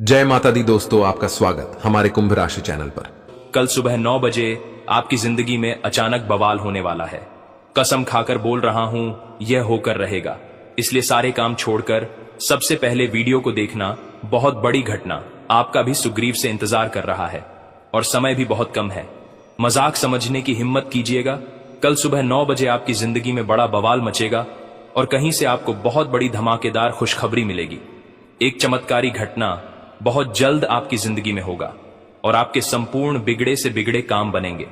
जय माता दी दोस्तों, आपका स्वागत हमारे कुंभ राशि चैनल पर। कल सुबह 9 बजे आपकी जिंदगी में अचानक बवाल होने वाला है। कसम खाकर बोल रहा हूं, यह होकर रहेगा। इसलिए सारे काम छोड़कर सबसे पहले वीडियो को देखना। बहुत बड़ी घटना आपका भी सुग्रीव से इंतजार कर रहा है और समय भी बहुत कम है। मजाक समझने की हिम्मत कीजिएगा। कल सुबह 9 बजे आपकी जिंदगी में बड़ा बवाल मचेगा और कहीं से आपको बहुत बड़ी धमाकेदार खुशखबरी मिलेगी। एक चमत्कारी घटना बहुत जल्द आपकी जिंदगी में होगा और आपके संपूर्ण बिगड़े से बिगड़े काम बनेंगे।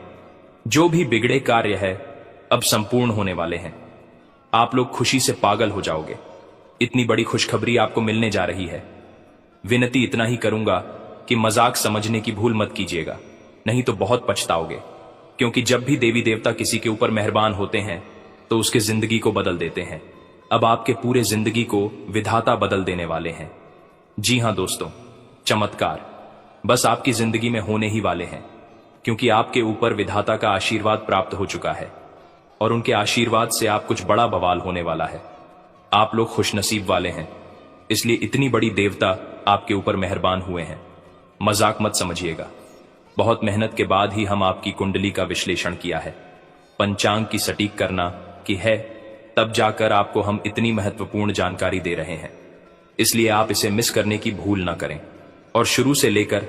जो भी बिगड़े कार्य है अब संपूर्ण होने वाले हैं। आप लोग खुशी से पागल हो जाओगे। इतनी बड़ी खुशखबरी आपको मिलने जा रही है। विनती इतना ही करूंगा कि मजाक समझने की भूल मत कीजिएगा, नहीं तो बहुत पछताओगे। क्योंकि जब भी देवी देवता किसी के ऊपर मेहरबान होते हैं तो उसके जिंदगी को बदल देते हैं। अब आपके पूरे जिंदगी को विधाता बदल देने वाले हैं। जी हां दोस्तों, चमत्कार बस आपकी जिंदगी में होने ही वाले हैं, क्योंकि आपके ऊपर विधाता का आशीर्वाद प्राप्त हो चुका है और उनके आशीर्वाद से आप कुछ बड़ा बवाल होने वाला है। आप लोग खुशनसीब वाले हैं, इसलिए इतनी बड़ी देवता आपके ऊपर मेहरबान हुए हैं। मजाक मत समझिएगा। बहुत मेहनत के बाद ही हम आपकी कुंडली का विश्लेषण किया है। पंचांग की सटीक करना की है, तब जाकर आपको हम इतनी महत्वपूर्ण जानकारी दे रहे हैं। इसलिए आप इसे मिस करने की भूल ना करें और शुरू से लेकर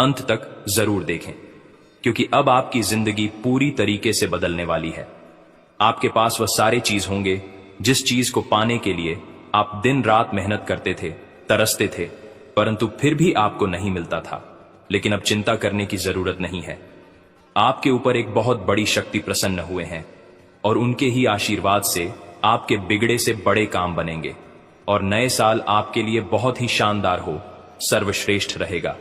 अंत तक जरूर देखें, क्योंकि अब आपकी जिंदगी पूरी तरीके से बदलने वाली है। आपके पास वह सारे चीज होंगे जिस चीज को पाने के लिए आप दिन रात मेहनत करते थे, तरसते थे, परंतु फिर भी आपको नहीं मिलता था। लेकिन अब चिंता करने की जरूरत नहीं है। आपके ऊपर एक बहुत बड़ी शक्ति प्रसन्न हुए हैं और उनके ही आशीर्वाद से आपके बिगड़े से बड़े काम बनेंगे और नए साल आपके लिए बहुत ही शानदार हो, सर्वश्रेष्ठ रहेगा।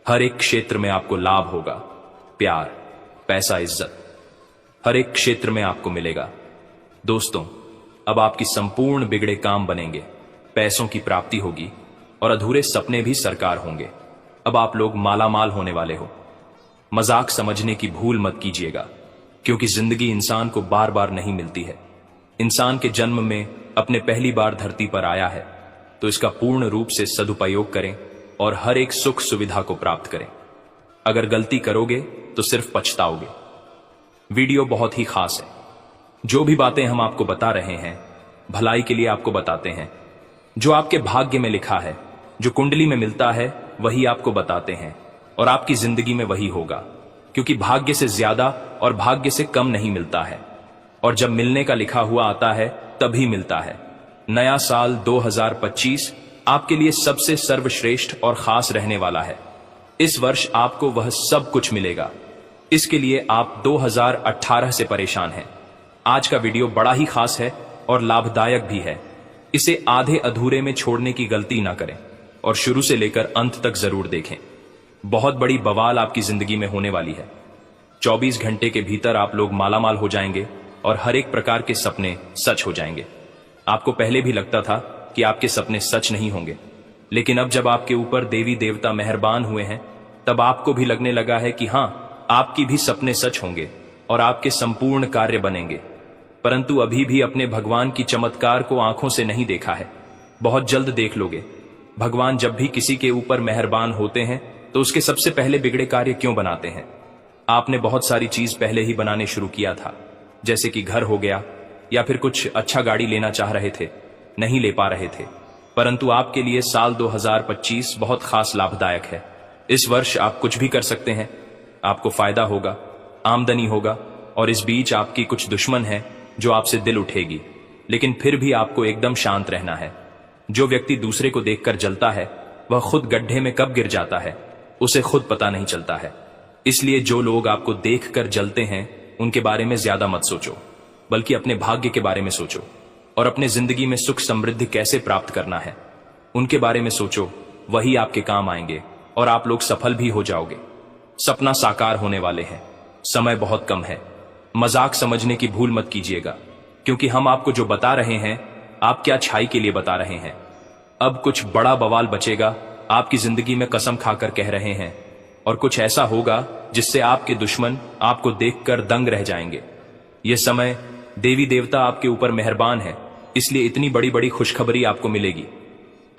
हर एक क्षेत्र में आपको लाभ होगा। प्यार, पैसा, इज्जत हर एक क्षेत्र में आपको मिलेगा। दोस्तों, अब आपकी संपूर्ण बिगड़े काम बनेंगे, पैसों की प्राप्ति होगी और अधूरे सपने भी साकार होंगे। अब आप लोग मालामाल होने वाले हो। मजाक समझने की भूल मत कीजिएगा, क्योंकि जिंदगी इंसान को बार बार नहीं मिलती है। इंसान के जन्म में अपने पहली बार धरती पर आया है, तो इसका पूर्ण रूप से सदुपयोग करें और हर एक सुख सुविधा को प्राप्त करें। अगर गलती करोगे तो सिर्फ पछताओगे। वीडियो बहुत ही खास है। जो भी बातें हम आपको बता रहे हैं भलाई के लिए आपको बताते हैं। जो आपके भाग्य में लिखा है, जो कुंडली में मिलता है, वही आपको बताते हैं और आपकी जिंदगी में वही होगा, क्योंकि भाग्य से ज्यादा और भाग्य से कम नहीं मिलता है। और जब मिलने का लिखा हुआ आता है तभी मिलता है। नया साल 2025 आपके लिए सबसे सर्वश्रेष्ठ और खास रहने वाला है। इस वर्ष आपको वह सब कुछ मिलेगा। इसके लिए आप 2018 से परेशान हैं। आज का वीडियो बड़ा ही खास है और लाभदायक भी है। इसे आधे अधूरे में छोड़ने की गलती ना करें और शुरू से लेकर अंत तक जरूर देखें। बहुत बड़ी बवाल आपकी जिंदगी में होने वाली है। 24 घंटे के भीतर आप लोग मालामाल हो जाएंगे और हर एक प्रकार के सपने सच हो जाएंगे। आपको पहले भी लगता था कि आपके सपने सच नहीं होंगे, लेकिन अब जब आपके ऊपर देवी देवता मेहरबान हुए हैं, तब आपको भी लगने लगा है कि हां, आपकी भी सपने सच होंगे और आपके संपूर्ण कार्य बनेंगे। परंतु अभी भी अपने भगवान की चमत्कार को आंखों से नहीं देखा है। बहुत जल्द देख लोगे। भगवान जब भी किसी के ऊपर मेहरबान होते हैं तो उसके सबसे पहले बिगड़े कार्य क्यों बनाते हैं? आपने बहुत सारी चीज पहले ही बनाने शुरू किया था, जैसे कि घर हो गया, या फिर कुछ अच्छा गाड़ी लेना चाह रहे थे, नहीं ले पा रहे थे। परंतु आपके लिए साल 2025 बहुत खास लाभदायक है। इस वर्ष आप कुछ भी कर सकते हैं। आपको फायदा होगा, आमदनी होगा और इस बीच आपकी कुछ दुश्मन है जो आपसे दिल उठेगी, लेकिन फिर भी आपको एकदम शांत रहना है। जो व्यक्ति दूसरे को देखकर जलता है वह खुद गड्ढे में कब गिर जाता है उसे खुद पता नहीं चलता है। इसलिए जो लोग आपको देखकर जलते हैं उनके बारे में ज्यादा मत सोचो, बल्कि अपने भाग्य के बारे में सोचो और अपने जिंदगी में सुख समृद्धि कैसे प्राप्त करना है उनके बारे में सोचो। वही आपके काम आएंगे और आप लोग सफल भी हो जाओगे। सपना साकार होने वाले हैं। समय बहुत कम है। मजाक समझने की भूल मत कीजिएगा, क्योंकि हम आपको जो बता रहे हैं आप क्या छाई के लिए बता रहे हैं। अब कुछ बड़ा बवाल बचेगा आपकी जिंदगी में, कसम खाकर कह रहे हैं, और कुछ ऐसा होगा जिससे आपके दुश्मन आपको देखकर दंग रह जाएंगे। यह समय देवी देवता आपके ऊपर मेहरबान है, इसलिए इतनी बड़ी बड़ी खुशखबरी आपको मिलेगी।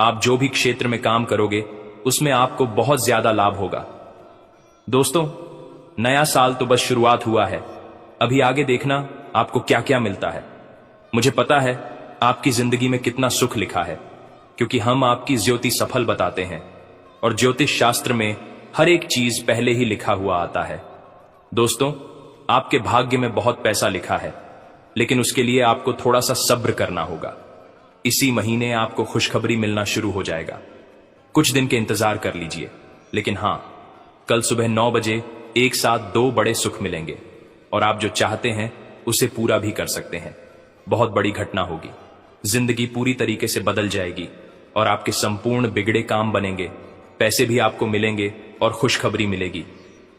आप जो भी क्षेत्र में काम करोगे उसमें आपको बहुत ज्यादा लाभ होगा। दोस्तों, नया साल तो बस शुरुआत हुआ है, अभी आगे देखना आपको क्या क्या मिलता है। मुझे पता है आपकी जिंदगी में कितना सुख लिखा है, क्योंकि हम आपकी ज्योति सफल बताते हैं और ज्योतिष शास्त्र में हर एक चीज पहले ही लिखा हुआ आता है। दोस्तों, आपके भाग्य में बहुत पैसा लिखा है, लेकिन उसके लिए आपको थोड़ा सा सब्र करना होगा। इसी महीने आपको खुशखबरी मिलना शुरू हो जाएगा। कुछ दिन के इंतजार कर लीजिए, लेकिन हां, कल सुबह 9 बजे एक साथ 2 बड़े सुख मिलेंगे और आप जो चाहते हैं उसे पूरा भी कर सकते हैं। बहुत बड़ी घटना होगी, जिंदगी पूरी तरीके से बदल जाएगी और आपके संपूर्ण बिगड़े काम बनेंगे, पैसे भी आपको मिलेंगे और खुशखबरी मिलेगी।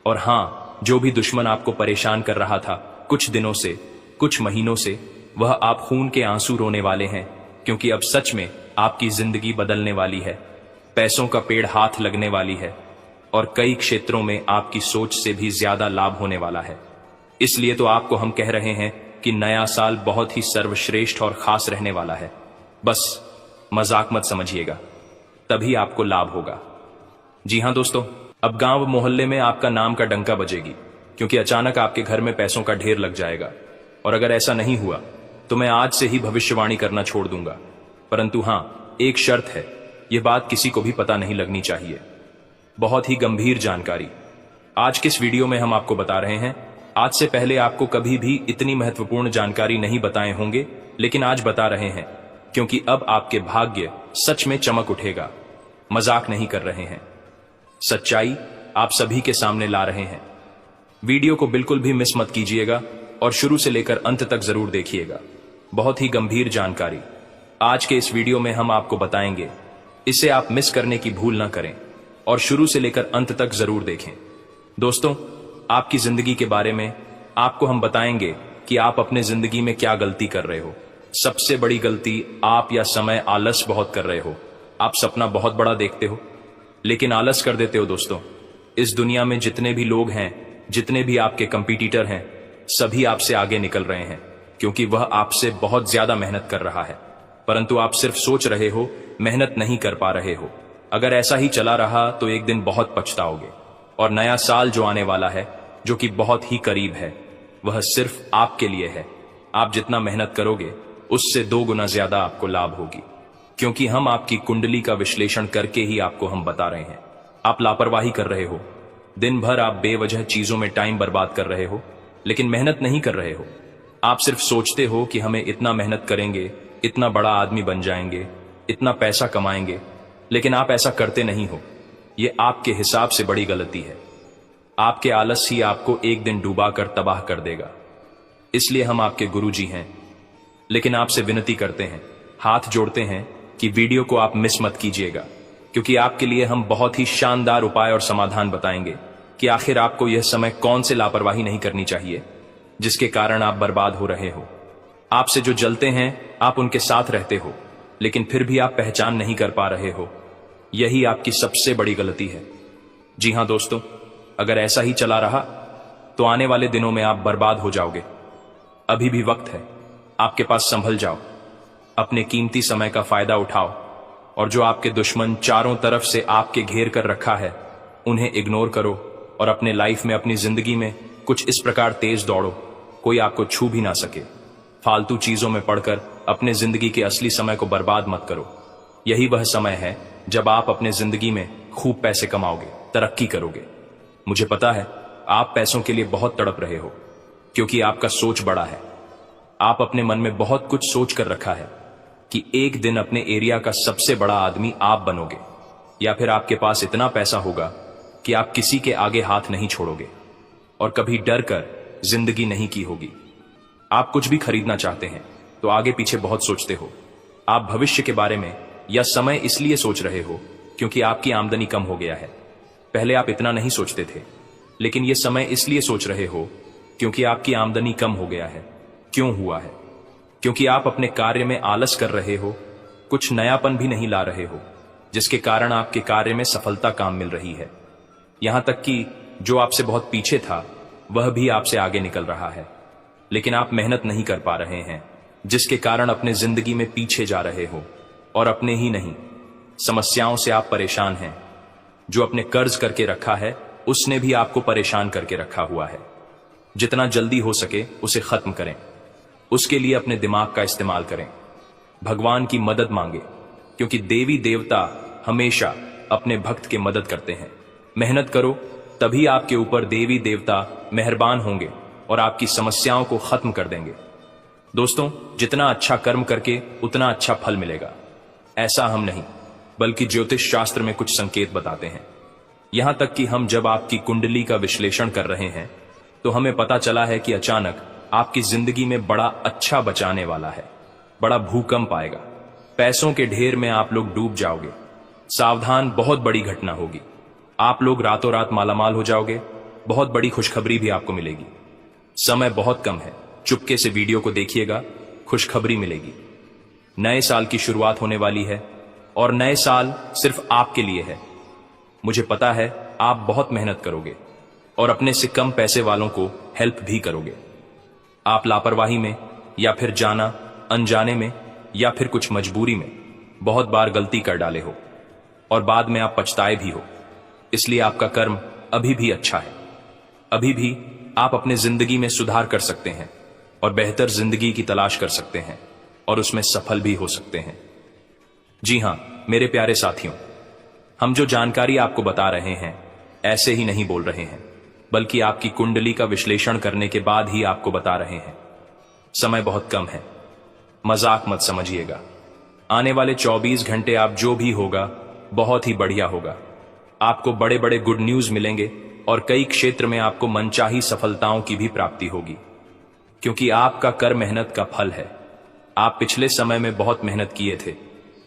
और हां, जो भी दुश्मन आपको परेशान कर रहा था कुछ दिनों से, कुछ महीनों से, वह आप खून के आंसू रोने वाले हैं, क्योंकि अब सच में आपकी जिंदगी बदलने वाली है। पैसों का पेड़ हाथ लगने वाली है और कई क्षेत्रों में आपकी सोच से भी ज्यादा लाभ होने वाला है। इसलिए तो आपको हम कह रहे हैं कि नया साल बहुत ही सर्वश्रेष्ठ और खास रहने वाला है। बस मजाक मत समझिएगा, तभी आपको लाभ होगा। जी हां दोस्तों, अब गांव मोहल्ले में आपका नाम का डंका बजेगी, क्योंकि अचानक आपके घर में पैसों का ढेर लग जाएगा। और अगर ऐसा नहीं हुआ तो मैं आज से ही भविष्यवाणी करना छोड़ दूंगा। परंतु हां, एक शर्त है, यह बात किसी को भी पता नहीं लगनी चाहिए। बहुत ही गंभीर जानकारी आज के इस वीडियो में हम आपको बता रहे हैं। आज से पहले आपको कभी भी इतनी महत्वपूर्ण जानकारी नहीं बताए होंगे, लेकिन आज बता रहे हैं, क्योंकि अब आपके भाग्य सच में चमक उठेगा। मजाक नहीं कर रहे हैं, सच्चाई आप सभी के सामने ला रहे हैं। वीडियो को बिल्कुल भी मिस मत कीजिएगा और शुरू से लेकर अंत तक जरूर देखिएगा। बहुत ही गंभीर जानकारी आज के इस वीडियो में हम आपको बताएंगे, इसे आप मिस करने की भूल ना करें और शुरू से लेकर अंत तक जरूर देखें। दोस्तों, आपकी जिंदगी के बारे में आपको हम बताएंगे कि आप अपने जिंदगी में क्या गलती कर रहे हो। सबसे बड़ी गलती आप या समय आलस बहुत कर रहे हो। आप सपना बहुत बड़ा देखते हो, लेकिन आलस कर देते हो। दोस्तों, इस दुनिया में जितने भी लोग हैं, जितने भी आपके कंपटीटर हैं, सभी आपसे आगे निकल रहे हैं, क्योंकि वह आपसे बहुत ज्यादा मेहनत कर रहा है, परंतु आप सिर्फ सोच रहे हो, मेहनत नहीं कर पा रहे हो। अगर ऐसा ही चला रहा तो एक दिन बहुत पछताओगे। और नया साल जो आने वाला है, जो कि बहुत ही करीब है, वह सिर्फ आपके लिए है। आप जितना मेहनत करोगे उससे 2 गुना ज्यादा आपको लाभ होगी, क्योंकि हम आपकी कुंडली का विश्लेषण करके ही आपको हम बता रहे हैं। आप लापरवाही कर रहे हो, दिन भर आप बेवजह चीजों में टाइम बर्बाद कर रहे हो, लेकिन मेहनत नहीं कर रहे हो। आप सिर्फ सोचते हो कि हमें इतना मेहनत करेंगे, इतना बड़ा आदमी बन जाएंगे, इतना पैसा कमाएंगे, लेकिन आप ऐसा करते नहीं हो। यह आपके हिसाब से बड़ी गलती है। आपके आलस ही आपको एक दिन डूबा कर तबाह कर देगा। इसलिए हम आपके गुरुजी हैं, लेकिन आपसे विनती करते हैं, हाथ जोड़ते हैं कि वीडियो को आप मिस मत कीजिएगा, क्योंकि आपके लिए हम बहुत ही शानदार उपाय और समाधान बताएंगे कि आखिर आपको यह समय कौन से लापरवाही नहीं करनी चाहिए जिसके कारण आप बर्बाद हो रहे हो। आपसे जो जलते हैं आप उनके साथ रहते हो, लेकिन फिर भी आप पहचान नहीं कर पा रहे हो। यही आपकी सबसे बड़ी गलती है। जी हां दोस्तों, अगर ऐसा ही चला रहा तो आने वाले दिनों में आप बर्बाद हो जाओगे। अभी भी वक्त है, आपके पास संभल जाओ, अपने कीमती समय का फायदा उठाओ और जो आपके दुश्मन चारों तरफ से आपके घेर कर रखा है उन्हें इग्नोर करो और अपने लाइफ में, अपनी जिंदगी में कुछ इस प्रकार तेज दौड़ो, कोई आपको छू भी ना सके। फालतू चीजों में पड़कर अपने जिंदगी के असली समय को बर्बाद मत करो। यही वह समय है जब आप अपने जिंदगी में खूब पैसे कमाओगे, तरक्की करोगे। मुझे पता है आप पैसों के लिए बहुत तड़प रहे हो, क्योंकि आपका सोच बड़ा है। आप अपने मन में बहुत कुछ सोच कर रखा है कि एक दिन अपने एरिया का सबसे बड़ा आदमी आप बनोगे, या फिर आपके पास इतना पैसा होगा कि आप किसी के आगे हाथ नहीं छोड़ोगे और कभी डर कर जिंदगी नहीं की होगी। आप कुछ भी खरीदना चाहते हैं तो आगे पीछे बहुत सोचते हो। आप भविष्य के बारे में या समय इसलिए सोच रहे हो क्योंकि आपकी आमदनी कम हो गया है। पहले आप इतना नहीं सोचते थे, लेकिन यह समय इसलिए सोच रहे हो क्योंकि आपकी आमदनी कम हो गया है। क्यों हुआ है? क्योंकि आप अपने कार्य में आलस कर रहे हो, कुछ नयापन भी नहीं ला रहे हो, जिसके कारण आपके कार्य में सफलता काम मिल रही है। यहां तक कि जो आपसे बहुत पीछे था वह भी आपसे आगे निकल रहा है, लेकिन आप मेहनत नहीं कर पा रहे हैं, जिसके कारण अपने जिंदगी में पीछे जा रहे हो और अपने ही नहीं, समस्याओं से आप परेशान हैं। जो अपने कर्ज करके रखा है उसने भी आपको परेशान करके रखा हुआ है। जितना जल्दी हो सके उसे खत्म करें। उसके लिए अपने दिमाग का इस्तेमाल करें। भगवान की मदद मांगे, क्योंकि देवी देवता हमेशा अपने भक्त की मदद करते हैं। मेहनत करो, तभी आपके ऊपर देवी देवता मेहरबान होंगे और आपकी समस्याओं को खत्म कर देंगे। दोस्तों, जितना अच्छा कर्म करके उतना अच्छा फल मिलेगा, ऐसा हम नहीं बल्कि ज्योतिष शास्त्र में कुछ संकेत बताते हैं। यहां तक कि हम जब आपकी कुंडली का विश्लेषण कर रहे हैं तो हमें पता चला है कि अचानक आपकी जिंदगी में बड़ा अच्छा बचाने वाला है। बड़ा भूकंप आएगा, पैसों के ढेर में आप लोग डूब जाओगे। सावधान, बहुत बड़ी घटना होगी। आप लोग रातों रात मालामाल हो जाओगे। बहुत बड़ी खुशखबरी भी आपको मिलेगी। समय बहुत कम है, चुपके से वीडियो को देखिएगा, खुशखबरी मिलेगी। नए साल की शुरुआत होने वाली है और नए साल सिर्फ आपके लिए है। मुझे पता है आप बहुत मेहनत करोगे और अपने से कम पैसे वालों को हेल्प भी करोगे। आप लापरवाही में या फिर जाना अनजाने में या फिर कुछ मजबूरी में बहुत बार गलती कर डाले हो और बाद में आप पछताए भी हो। इसलिए आपका कर्म अभी भी अच्छा है। अभी भी आप अपने जिंदगी में सुधार कर सकते हैं और बेहतर जिंदगी की तलाश कर सकते हैं और उसमें सफल भी हो सकते हैं। जी हां मेरे प्यारे साथियों, हम जो जानकारी आपको बता रहे हैं ऐसे ही नहीं बोल रहे हैं, बल्कि आपकी कुंडली का विश्लेषण करने के बाद ही आपको बता रहे हैं। समय बहुत कम है, मजाक मत समझिएगा। आने वाले 24 घंटे आप जो भी होगा बहुत ही बढ़िया होगा। आपको बड़े बड़े गुड न्यूज मिलेंगे और कई क्षेत्र में आपको मनचाही सफलताओं की भी प्राप्ति होगी, क्योंकि आपका कर मेहनत का फल है। आप पिछले समय में बहुत मेहनत किए थे,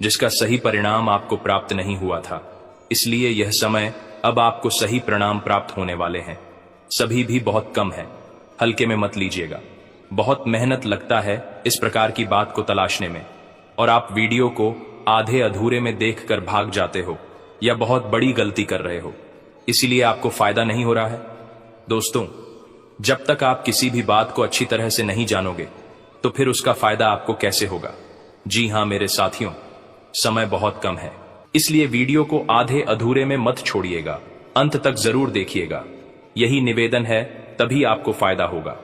जिसका सही परिणाम आपको प्राप्त नहीं हुआ था। इसलिए यह समय अब आपको सही परिणाम प्राप्त होने वाले हैं। सभी भी बहुत कम है, हल्के में मत लीजिएगा। बहुत मेहनत लगता है इस प्रकार की बात को तलाशने में, और आप वीडियो को आधे अधूरे में देखकर भाग जाते हो या बहुत बड़ी गलती कर रहे हो, इसीलिए आपको फायदा नहीं हो रहा है। दोस्तों, जब तक आप किसी भी बात को अच्छी तरह से नहीं जानोगे तो फिर उसका फायदा आपको कैसे होगा। जी हां मेरे साथियों, समय बहुत कम है, इसलिए वीडियो को आधे अधूरे में मत छोड़िएगा, अंत तक जरूर देखिएगा। यही निवेदन है, तभी आपको फायदा होगा।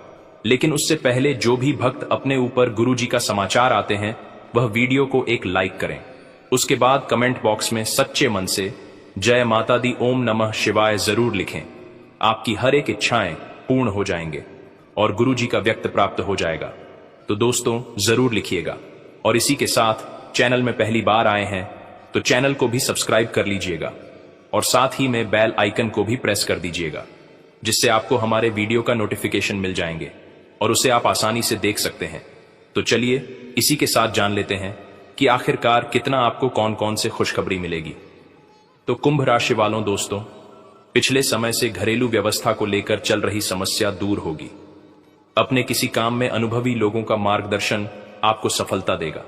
लेकिन उससे पहले जो भी भक्त अपने ऊपर गुरुजी का समाचार आते हैं वह वीडियो को एक लाइक करें। उसके बाद कमेंट बॉक्स में सच्चे मन से जय माता दी ओम नमः शिवाय जरूर लिखें। आपकी हर एक इच्छाएं पूर्ण हो जाएंगे और गुरुजी का व्यक्त प्राप्त हो जाएगा। तो दोस्तों जरूर लिखिएगा, और इसी के साथ चैनल में पहली बार आए हैं तो चैनल को भी सब्सक्राइब कर लीजिएगा और साथ ही में बेल आइकन को भी प्रेस कर दीजिएगा, जिससे आपको हमारे वीडियो का नोटिफिकेशन मिल जाएंगे और उसे आप आसानी से देख सकते हैं। तो चलिए इसी के साथ जान लेते हैं कि आखिरकार कितना आपको कौन कौन से खुशखबरी मिलेगी। तो कुंभ राशि वालों दोस्तों, पिछले समय से घरेलू व्यवस्था को लेकर चल रही समस्या दूर होगी। अपने किसी काम में अनुभवी लोगों का मार्गदर्शन आपको सफलता देगा।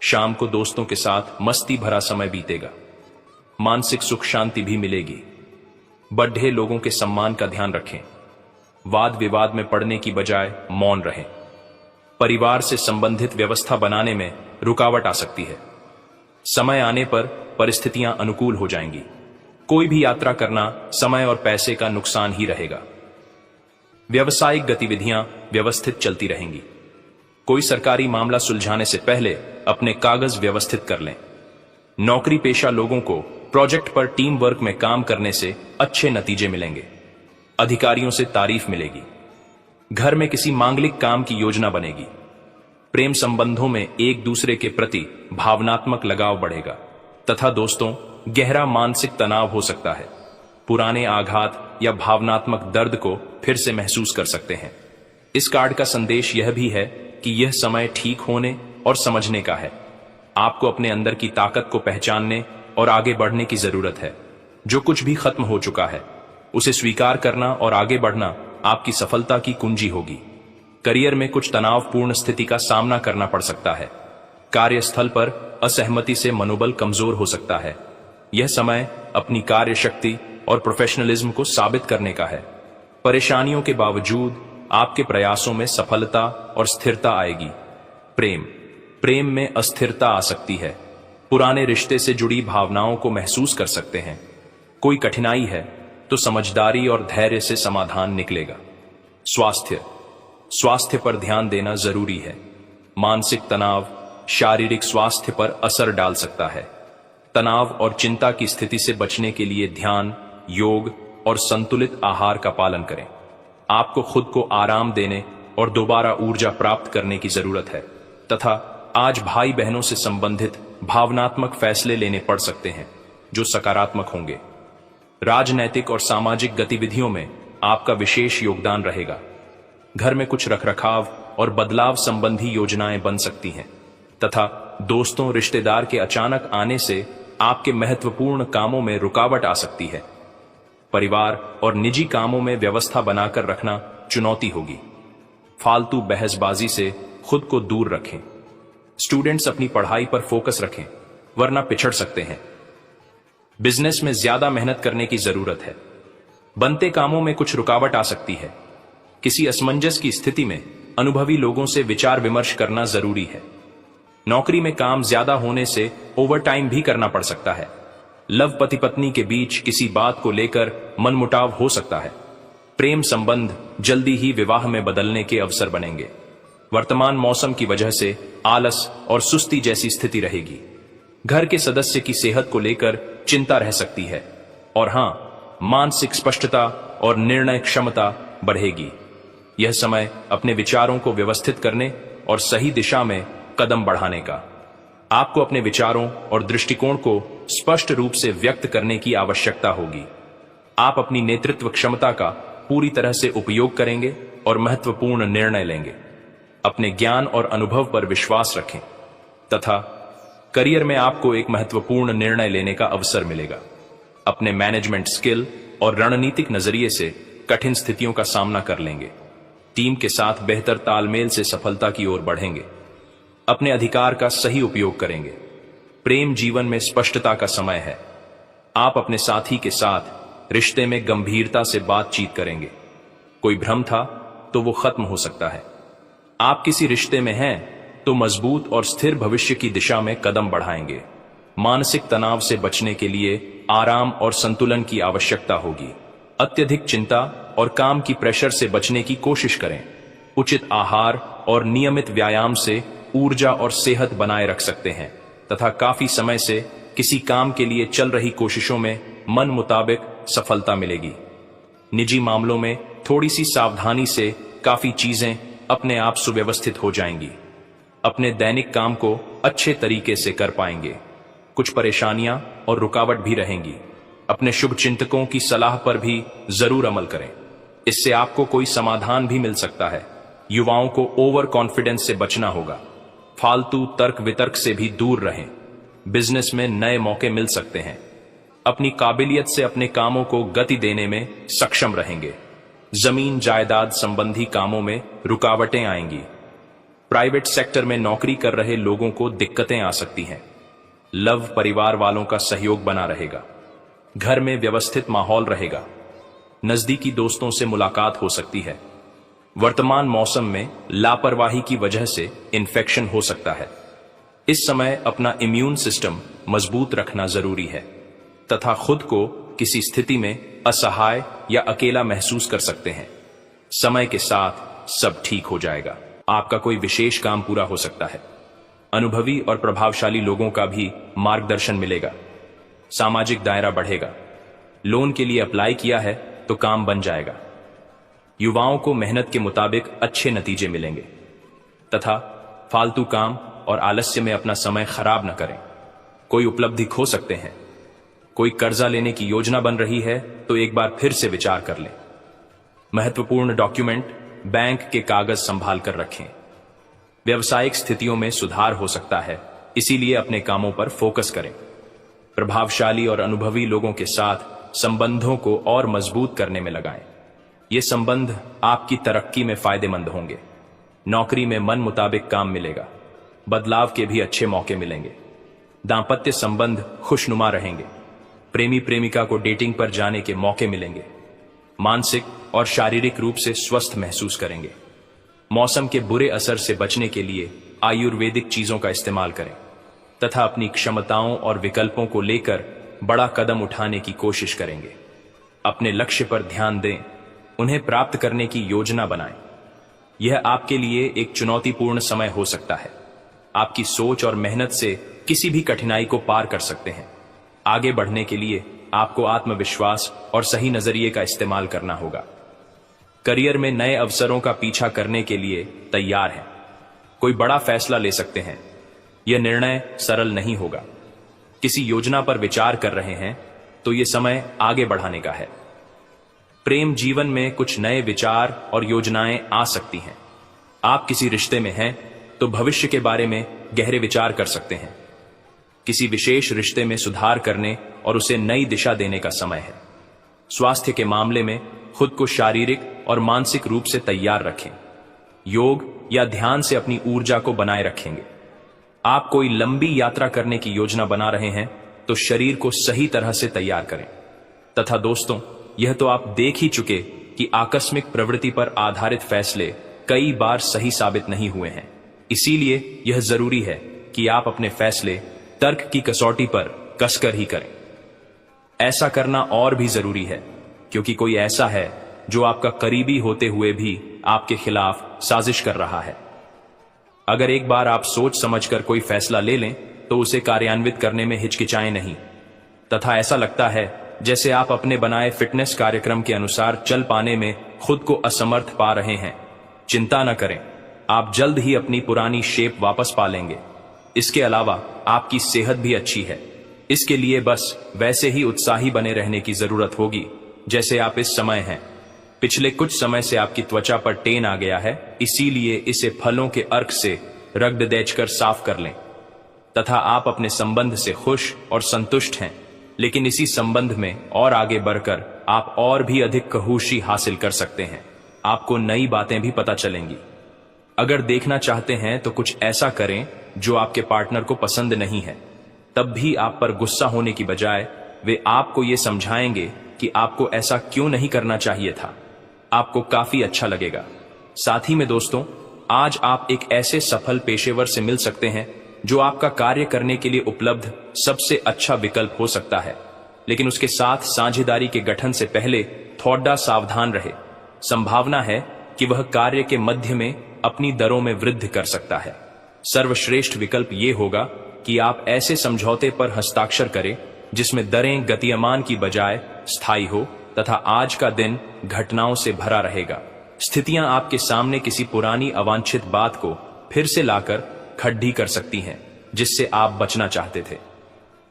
शाम को दोस्तों के साथ मस्ती भरा समय बीतेगा। मानसिक सुख शांति भी मिलेगी। बड़े लोगों के सम्मान का ध्यान रखें। वाद विवाद में पड़ने की बजाय मौन रहें। परिवार से संबंधित व्यवस्था बनाने में रुकावट आ सकती है। समय आने पर परिस्थितियां अनुकूल हो जाएंगी। कोई भी यात्रा करना समय और पैसे का नुकसान ही रहेगा। व्यवसायिक गतिविधियां व्यवस्थित चलती रहेंगी। कोई सरकारी मामला सुलझाने से पहले अपने कागज व्यवस्थित कर लें। नौकरी पेशा लोगों को प्रोजेक्ट पर टीम वर्क में काम करने से अच्छे नतीजे मिलेंगे। अधिकारियों से तारीफ मिलेगी। घर में किसी मांगलिक काम की योजना बनेगी। प्रेम संबंधों में एक दूसरे के प्रति भावनात्मक लगाव बढ़ेगा तथा दोस्तों गहरा मानसिक तनाव हो सकता है। पुराने आघात या भावनात्मक दर्द को फिर से महसूस कर सकते हैं। इस कार्ड का संदेश यह भी है कि यह समय ठीक होने और समझने का है। आपको अपने अंदर की ताकत को पहचानने और आगे बढ़ने की जरूरत है। जो कुछ भी खत्म हो चुका है उसे स्वीकार करना और आगे बढ़ना आपकी सफलता की कुंजी होगी। करियर में कुछ तनावपूर्ण स्थिति का सामना करना पड़ सकता है। कार्यस्थल पर असहमति से मनोबल कमजोर हो सकता है। यह समय अपनी कार्य शक्ति और प्रोफेशनलिज्म को साबित करने का है। परेशानियों के बावजूद आपके प्रयासों में सफलता और स्थिरता आएगी। प्रेम में अस्थिरता आ सकती है। पुराने रिश्ते से जुड़ी भावनाओं को महसूस कर सकते हैं। कोई कठिनाई है तो समझदारी और धैर्य से समाधान निकलेगा। स्वास्थ्य पर ध्यान देना जरूरी है। मानसिक तनाव शारीरिक स्वास्थ्य पर असर डाल सकता है। तनाव और चिंता की स्थिति से बचने के लिए ध्यान, योग और संतुलित आहार का पालन करें। आपको खुद को आराम देने और दोबारा ऊर्जा प्राप्त करने की जरूरत है तथा आज भाई बहनों से संबंधित भावनात्मक फैसले लेने पड़ सकते हैं जो सकारात्मक होंगे। राजनैतिक और सामाजिक गतिविधियों में आपका विशेष योगदान रहेगा। घर में कुछ रखरखाव और बदलाव संबंधी योजनाएं बन सकती हैं तथा दोस्तों रिश्तेदार के अचानक आने से आपके महत्वपूर्ण कामों में रुकावट आ सकती है। परिवार और निजी कामों में व्यवस्था बनाकर रखना चुनौती होगी। फालतू बहसबाजी से खुद को दूर रखें। स्टूडेंट्स अपनी पढ़ाई पर फोकस रखें वरना पिछड़ सकते हैं। बिजनेस में ज्यादा मेहनत करने की जरूरत है। बनते कामों में कुछ रुकावट आ सकती है। किसी असमंजस की स्थिति में अनुभवी लोगों से विचार विमर्श करना जरूरी है। नौकरी में काम ज्यादा होने से ओवरटाइम भी करना पड़ सकता है। लव पति पत्नी के बीच किसी बात को लेकर मनमुटाव हो सकता है। प्रेम संबंध जल्दी ही विवाह में बदलने के अवसर बनेंगे। वर्तमान मौसम की वजह से आलस और सुस्ती जैसी स्थिति रहेगी। घर के सदस्य की सेहत को लेकर चिंता रह सकती है और हां, मानसिक स्पष्टता और निर्णय क्षमता बढ़ेगी। यह समय अपने विचारों को व्यवस्थित करने और सही दिशा में कदम बढ़ाने का। आपको अपने विचारों और दृष्टिकोण को स्पष्ट रूप से व्यक्त करने की आवश्यकता होगी। आप अपनी नेतृत्व क्षमता का पूरी तरह से उपयोग करेंगे और महत्वपूर्ण निर्णय लेंगे। अपने ज्ञान और अनुभव पर विश्वास रखें तथा करियर में आपको एक महत्वपूर्ण निर्णय लेने का अवसर मिलेगा। अपने मैनेजमेंट स्किल और रणनीतिक नजरिए से कठिन स्थितियों का सामना कर लेंगे। टीम के साथ बेहतर तालमेल से सफलता की ओर बढ़ेंगे। अपने अधिकार का सही उपयोग करेंगे। प्रेम जीवन में स्पष्टता का समय है। आप अपने साथी के साथ रिश्ते में गंभीरता से बातचीत करेंगे। कोई भ्रम था तो वो खत्म हो सकता है। आप किसी रिश्ते में हैं तो मजबूत और स्थिर भविष्य की दिशा में कदम बढ़ाएंगे। मानसिक तनाव से बचने के लिए आराम और संतुलन की आवश्यकता होगी। अत्यधिक चिंता और काम की प्रेशर से बचने की कोशिश करें। उचित आहार और नियमित व्यायाम से ऊर्जा और सेहत बनाए रख सकते हैं तथा काफी समय से किसी काम के लिए चल रही कोशिशों में मन मुताबिक सफलता मिलेगी। निजी मामलों में थोड़ी सी सावधानी से काफी चीजें अपने आप सुव्यवस्थित हो जाएंगी। अपने दैनिक काम को अच्छे तरीके से कर पाएंगे। कुछ परेशानियां और रुकावट भी रहेंगी। अपने शुभ चिंतकों की सलाह पर भी जरूर अमल करें। इससे आपको कोई समाधान भी मिल सकता है। युवाओं को ओवर कॉन्फिडेंस से बचना होगा। फालतू तर्क वितर्क से भी दूर रहें। बिजनेस में नए मौके मिल सकते हैं। अपनी काबिलियत से अपने कामों को गति देने में सक्षम रहेंगे। जमीन जायदाद संबंधी कामों में रुकावटें आएंगी। प्राइवेट सेक्टर में नौकरी कर रहे लोगों को दिक्कतें आ सकती हैं। लव परिवार वालों का सहयोग बना रहेगा। घर में व्यवस्थित माहौल रहेगा। नजदीकी दोस्तों से मुलाकात हो सकती है। वर्तमान मौसम में लापरवाही की वजह से इन्फेक्शन हो सकता है। इस समय अपना इम्यून सिस्टम मजबूत रखना जरूरी है तथा खुद को किसी स्थिति में असहाय या अकेला महसूस कर सकते हैं। समय के साथ सब ठीक हो जाएगा। आपका कोई विशेष काम पूरा हो सकता है। अनुभवी और प्रभावशाली लोगों का भी मार्गदर्शन मिलेगा। सामाजिक दायरा बढ़ेगा। लोन के लिए अप्लाई किया है तो काम बन जाएगा। युवाओं को मेहनत के मुताबिक अच्छे नतीजे मिलेंगे तथा फालतू काम और आलस्य में अपना समय खराब न करें। कोई उपलब्धि खो सकते हैं। कोई कर्जा लेने की योजना बन रही है तो एक बार फिर से विचार कर लें। महत्वपूर्ण डॉक्यूमेंट, बैंक के कागज संभाल कर रखें। व्यवसायिक स्थितियों में सुधार हो सकता है, इसीलिए अपने कामों पर फोकस करें। प्रभावशाली और अनुभवी लोगों के साथ संबंधों को और मजबूत करने में लगाएं। ये संबंध आपकी तरक्की में फायदेमंद होंगे। नौकरी में मन मुताबिक काम मिलेगा। बदलाव के भी अच्छे मौके मिलेंगे। दांपत्य संबंध खुशनुमा रहेंगे। प्रेमी प्रेमिका को डेटिंग पर जाने के मौके मिलेंगे। मानसिक और शारीरिक रूप से स्वस्थ महसूस करेंगे। मौसम के बुरे असर से बचने के लिए आयुर्वेदिक चीजों का इस्तेमाल करें तथा अपनी क्षमताओं और विकल्पों को लेकर बड़ा कदम उठाने की कोशिश करेंगे। अपने लक्ष्य पर ध्यान दें, उन्हें प्राप्त करने की योजना बनाएं। यह आपके लिए एक चुनौतीपूर्ण समय हो सकता है। आपकी सोच और मेहनत से किसी भी कठिनाई को पार कर सकते हैं। आगे बढ़ने के लिए आपको आत्मविश्वास और सही नजरिए का इस्तेमाल करना होगा। करियर में नए अवसरों का पीछा करने के लिए तैयार हैं। कोई बड़ा फैसला ले सकते हैं। यह निर्णय सरल नहीं होगा। किसी योजना पर विचार कर रहे हैं तो यह समय आगे बढ़ाने का है। प्रेम जीवन में कुछ नए विचार और योजनाएं आ सकती हैं। आप किसी रिश्ते में हैं तो भविष्य के बारे में गहरे विचार कर सकते हैं। किसी विशेष रिश्ते में सुधार करने और उसे नई दिशा देने का समय है। स्वास्थ्य के मामले में खुद को शारीरिक और मानसिक रूप से तैयार रखें। योग या ध्यान से अपनी ऊर्जा को बनाए रखेंगे। आप कोई लंबी यात्रा करने की योजना बना रहे हैं तो शरीर को सही तरह से तैयार करें। तथा दोस्तों, यह तो आप देख ही चुके कि आकस्मिक प्रवृत्ति पर आधारित फैसले कई बार सही साबित नहीं हुए हैं। इसीलिए यह जरूरी है कि आप अपने फैसले तर्क की कसौटी पर कसकर ही करें। ऐसा करना और भी जरूरी है क्योंकि कोई ऐसा है जो आपका करीबी होते हुए भी आपके खिलाफ साजिश कर रहा है। अगर एक बार आप सोच समझकर कोई फैसला ले लें तो उसे कार्यान्वित करने में हिचकिचाएं नहीं। तथा ऐसा लगता है जैसे आप अपने बनाए फिटनेस कार्यक्रम के अनुसार चल पाने में खुद को असमर्थ पा रहे हैं। चिंता न करें, आप जल्द ही अपनी पुरानी शेप वापस पा लेंगे। इसके अलावा आपकी सेहत भी अच्छी है। इसके लिए बस वैसे ही उत्साही बने रहने की जरूरत होगी जैसे आप इस समय हैं। पिछले कुछ समय से आपकी त्वचा पर टेन आ गया है, इसीलिए इसे फलों के अर्क से रगड़ देचकर साफ कर लें। तथा आप अपने संबंध से खुश और संतुष्ट हैं, लेकिन इसी संबंध में और आगे बढ़कर आप और भी अधिक खहुशी हासिल कर सकते हैं। आपको नई बातें भी पता चलेंगी। अगर देखना चाहते हैं तो कुछ ऐसा करें जो आपके पार्टनर को पसंद नहीं है। तब भी आप पर गुस्सा होने की बजाय वे आपको ये समझाएंगे कि आपको ऐसा क्यों नहीं करना चाहिए था। आपको काफी अच्छा लगेगा। साथ ही में दोस्तों, आज आप एक ऐसे सफल पेशेवर से मिल सकते हैं जो आपका कार्य करने के लिए उपलब्ध सबसे अच्छा विकल्प हो सकता है। लेकिन उसके साथ साझेदारी के गठन से पहले थोड़ा सावधान रहे। संभावना है कि वह कार्य के मध्य में अपनी दरों में वृद्धि कर सकता है। सर्वश्रेष्ठ विकल्प यह होगा कि आप ऐसे समझौते पर हस्ताक्षर करें जिसमें दरें गतिमान की बजाय स्थायी हो तथा आज का दिन घटनाओं से भरा रहेगा। स्थितियां आपके सामने किसी पुरानी अवांछित बात को फिर से लाकर खड्डी कर सकती हैं जिससे आप बचना चाहते थे।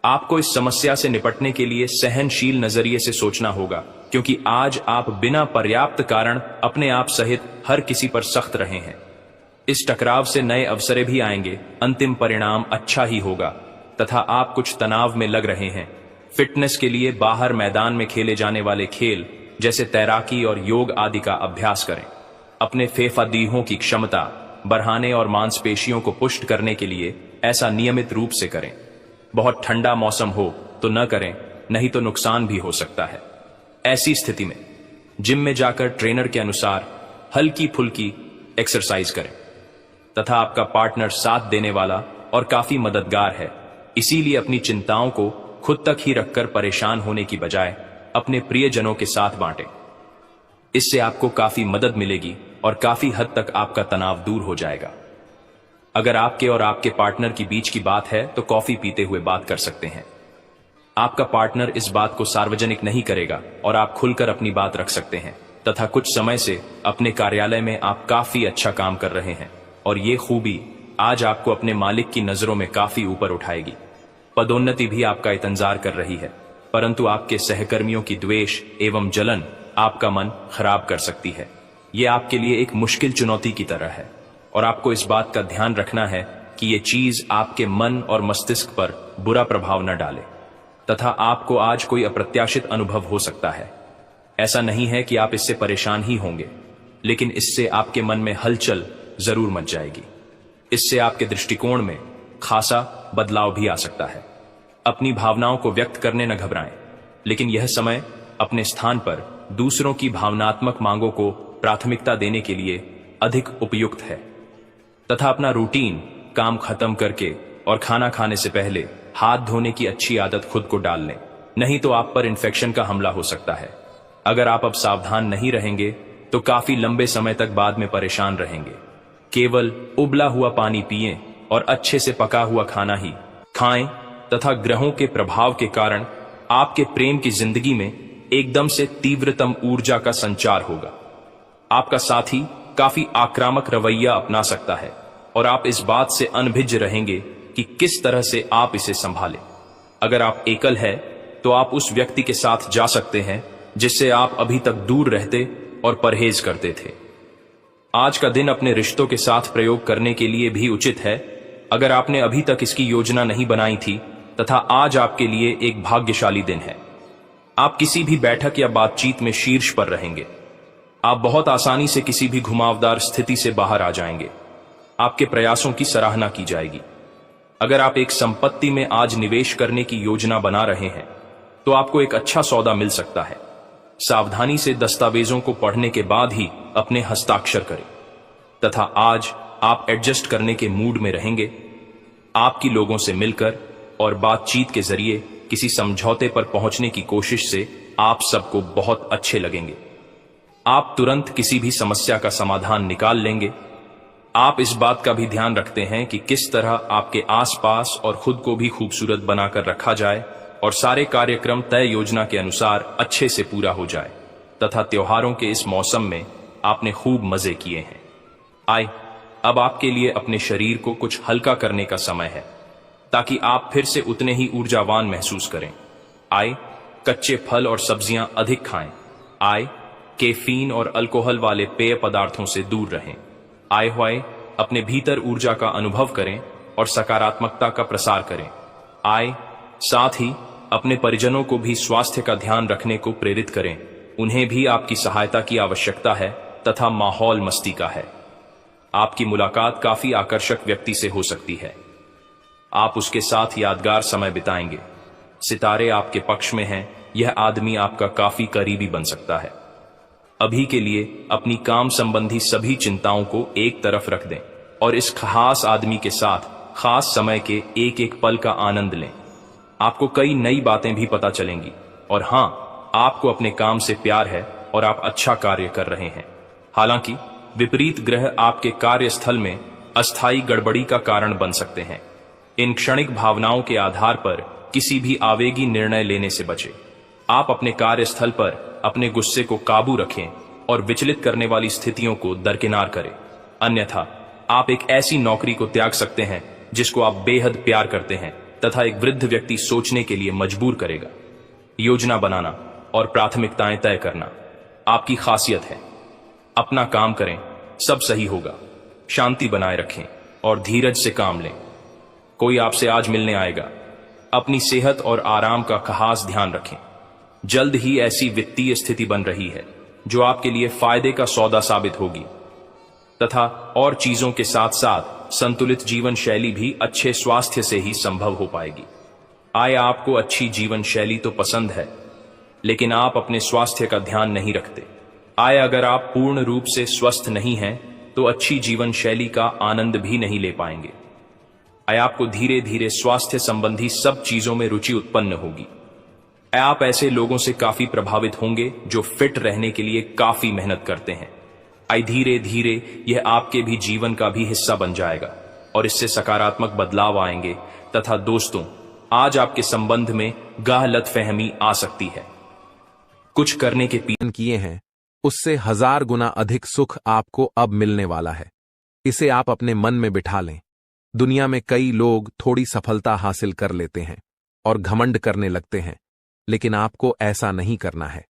आपको इस समस्या से निपटने के लिए सहनशील नजरिए से सोचना होगा, क्योंकि आज आप बिना पर्याप्त कारण अपने आप सहित हर किसी पर सख्त रहे हैं। इस टकराव से नए अवसरें भी आएंगे। अंतिम परिणाम अच्छा ही होगा। तथा आप कुछ तनाव में लग रहे हैं। फिटनेस के लिए बाहर मैदान में खेले जाने वाले खेल जैसे तैराकी और योग आदि का अभ्यास करें। अपने फेफादीहों की क्षमता बढ़ाने और मांसपेशियों को पुष्ट करने के लिए ऐसा नियमित रूप से करें। बहुत ठंडा मौसम हो तो न करें, नहीं तो नुकसान भी हो सकता है। ऐसी स्थिति में जिम में जाकर ट्रेनर के अनुसार हल्की फुल्की एक्सरसाइज करें। तथा आपका पार्टनर साथ देने वाला और काफी मददगार है, इसीलिए अपनी चिंताओं को खुद तक ही रखकर परेशान होने की बजाय अपने प्रियजनों के साथ बांटें। इससे आपको काफी मदद मिलेगी और काफी हद तक आपका तनाव दूर हो जाएगा। अगर आपके और आपके पार्टनर की बीच की बात है तो कॉफी पीते हुए बात कर सकते हैं। आपका पार्टनर इस बात को सार्वजनिक नहीं करेगा और आप खुलकर अपनी बात रख सकते हैं। तथा कुछ समय से अपने कार्यालय में आप काफी अच्छा काम कर रहे हैं और ये खूबी आज आपको अपने मालिक की नजरों में काफी ऊपर उठाएगी। पदोन्नति भी आपका इंतजार कर रही है, परंतु आपके सहकर्मियों की द्वेष एवं जलन आपका मन खराब कर सकती है। यह आपके लिए एक मुश्किल चुनौती की तरह है और आपको इस बात का ध्यान रखना है कि ये चीज आपके मन और मस्तिष्क पर बुरा प्रभाव न डाले। तथा आपको आज कोई अप्रत्याशित अनुभव हो सकता है। ऐसा नहीं है कि आप इससे परेशान ही होंगे, लेकिन इससे आपके मन में हलचल जरूर मच जाएगी। इससे आपके दृष्टिकोण में खासा बदलाव भी आ सकता है। अपनी भावनाओं को व्यक्त करने न घबराएं, लेकिन यह समय अपने स्थान पर दूसरों की भावनात्मक मांगों को प्राथमिकता देने के लिए अधिक उपयुक्त है। तथा अपना रूटीन काम खत्म करके और खाना खाने से पहले हाथ धोने की अच्छी आदत खुद को डाल लें। नहीं तो आप पर इन्फेक्शन का हमला हो सकता है। अगर आप अब सावधान नहीं रहेंगे तो काफी लंबे समय तक बाद में परेशान रहेंगे। केवल उबला हुआ पानी पिएं और अच्छे से पका हुआ खाना ही खाएं तथा ग्रहों के प्रभाव के कारण आपके प्रेम की जिंदगी में एकदम से तीव्रतम ऊर्जा का संचार होगा। आपका साथी काफी आक्रामक रवैया अपना सकता है और आप इस बात से अनभिज्ञ रहेंगे कि किस तरह से आप इसे संभालें। अगर आप एकल है तो आप उस व्यक्ति के साथ जा सकते हैं जिससे आप अभी तक दूर रहते और परहेज करते थे। आज का दिन अपने रिश्तों के साथ प्रयोग करने के लिए भी उचित है। अगर आपने अभी तक इसकी योजना नहीं बनाई थी तथा आज आपके लिए एक भाग्यशाली दिन है। आप किसी भी बैठक या बातचीत में शीर्ष पर रहेंगे। आप बहुत आसानी से किसी भी घुमावदार स्थिति से बाहर आ जाएंगे। आपके प्रयासों की सराहना की जाएगी। अगर आप एक संपत्ति में आज निवेश करने की योजना बना रहे हैं तो आपको एक अच्छा सौदा मिल सकता है। सावधानी से दस्तावेजों को पढ़ने के बाद ही अपने हस्ताक्षर करें तथा आज आप एडजस्ट करने के मूड में रहेंगे। आपकी लोगों से मिलकर और बातचीत के जरिए किसी समझौते पर पहुंचने की कोशिश से आप सबको बहुत अच्छे लगेंगे। आप तुरंत किसी भी समस्या का समाधान निकाल लेंगे। आप इस बात का भी ध्यान रखते हैं कि किस तरह आपके आसपास और खुद को भी खूबसूरत बनाकर रखा जाए और सारे कार्यक्रम तय योजना के अनुसार अच्छे से पूरा हो जाए तथा त्योहारों के इस मौसम में आपने खूब मजे किए हैं। आए, अब आपके लिए अपने शरीर को कुछ हल्का करने का समय है ताकि आप फिर से उतने ही ऊर्जावान महसूस करें। आए, कच्चे फल और सब्जियां अधिक खाएं। आए, कैफीन और अल्कोहल वाले पेय पदार्थों से दूर रहें। आए हुए अपने भीतर ऊर्जा का अनुभव करें और सकारात्मकता का प्रसार करें। आए, साथ ही अपने परिजनों को भी स्वास्थ्य का ध्यान रखने को प्रेरित करें। उन्हें भी आपकी सहायता की आवश्यकता है तथा माहौल मस्ती का है। आपकी मुलाकात काफी आकर्षक व्यक्ति से हो सकती है। आप उसके साथ यादगार समय बिताएंगे। सितारे आपके पक्ष में हैं। यह आदमी आपका काफी करीबी बन सकता है। अभी के लिए अपनी काम संबंधी सभी चिंताओं को एक तरफ रख दें और इस खास आदमी के साथ खास समय के एक एक पल का आनंद लें। आपको कई नई बातें भी पता चलेंगी और हां, आपको अपने काम से प्यार है और आप अच्छा कार्य कर रहे हैं। हालांकि विपरीत ग्रह आपके कार्यस्थल में अस्थायी गड़बड़ी का कारण बन सकते हैं। इन क्षणिक भावनाओं के आधार पर किसी भी आवेगी निर्णय लेने से बचें। आप अपने कार्यस्थल पर अपने गुस्से को काबू रखें और विचलित करने वाली स्थितियों को दरकिनार करें। अन्यथा आप एक ऐसी नौकरी को त्याग सकते हैं जिसको आप बेहद प्यार करते हैं तथा एक वृद्ध व्यक्ति सोचने के लिए मजबूर करेगा। योजना बनाना और प्राथमिकताएं तय करना आपकी खासियत है। अपना काम करें, सब सही होगा। शांति बनाए रखें और धीरज से काम लें। कोई आपसे आज मिलने आएगा। अपनी सेहत और आराम का खास ध्यान रखें। जल्द ही ऐसी वित्तीय स्थिति बन रही है जो आपके लिए फायदे का सौदा साबित होगी तथा और चीजों के साथ साथ संतुलित जीवन शैली भी अच्छे स्वास्थ्य से ही संभव हो पाएगी। आय, आपको अच्छी जीवन शैली तो पसंद है लेकिन आप अपने स्वास्थ्य का ध्यान नहीं रखते। आय, अगर आप पूर्ण रूप से स्वस्थ नहीं हैं तो अच्छी जीवन शैली का आनंद भी नहीं ले पाएंगे। आय, आपको धीरे धीरे स्वास्थ्य संबंधी सब चीजों में रुचि उत्पन्न होगी। आप ऐसे लोगों से काफी प्रभावित होंगे जो फिट रहने के लिए काफी मेहनत करते हैं। आई, धीरे धीरे यह आपके भी जीवन का भी हिस्सा बन जाएगा और इससे सकारात्मक बदलाव आएंगे तथा दोस्तों, आज आपके संबंध में गलतफहमी आ सकती है। कुछ करने के पीछे किए हैं उससे 1000 गुना अधिक सुख आपको अब मिलने वाला है। इसे आप अपने मन में बिठा लें। दुनिया में कई लोग थोड़ी सफलता हासिल कर लेते हैं और घमंड करने लगते हैं, लेकिन आपको ऐसा नहीं करना है।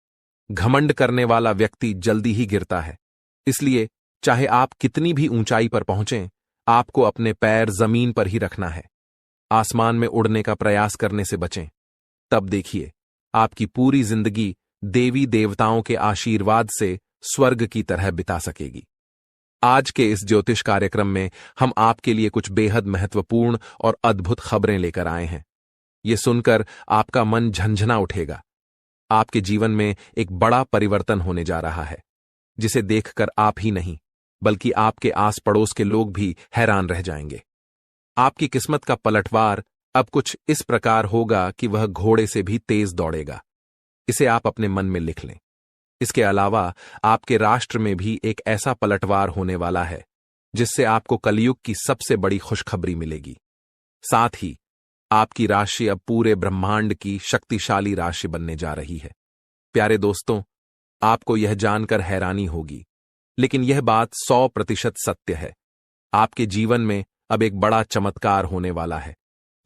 घमंड करने वाला व्यक्ति जल्दी ही गिरता है। इसलिए चाहे आप कितनी भी ऊंचाई पर पहुंचें, आपको अपने पैर जमीन पर ही रखना है। आसमान में उड़ने का प्रयास करने से बचें। तब देखिए, आपकी पूरी जिंदगी देवी देवताओं के आशीर्वाद से स्वर्ग की तरह बिता सकेगी। आज के इस ज्योतिष कार्यक्रम में हम आपके लिए कुछ बेहद महत्वपूर्ण और अद्भुत खबरें लेकर आए हैं। ये सुनकर आपका मन झंझना उठेगा। आपके जीवन में एक बड़ा परिवर्तन होने जा रहा है, जिसे देखकर आप ही नहीं बल्कि आपके आस पड़ोस के लोग भी हैरान रह जाएंगे। आपकी किस्मत का पलटवार अब कुछ इस प्रकार होगा कि वह घोड़े से भी तेज दौड़ेगा। इसे आप अपने मन में लिख लें। इसके अलावा आपके राष्ट्र में भी एक ऐसा पलटवार होने वाला है जिससे आपको कलयुग की सबसे बड़ी खुशखबरी मिलेगी। साथ ही आपकी राशि अब पूरे ब्रह्मांड की शक्तिशाली राशि बनने जा रही है। प्यारे दोस्तों, आपको यह जानकर हैरानी होगी, लेकिन यह बात 100% सत्य है। आपके जीवन में अब एक बड़ा चमत्कार होने वाला है।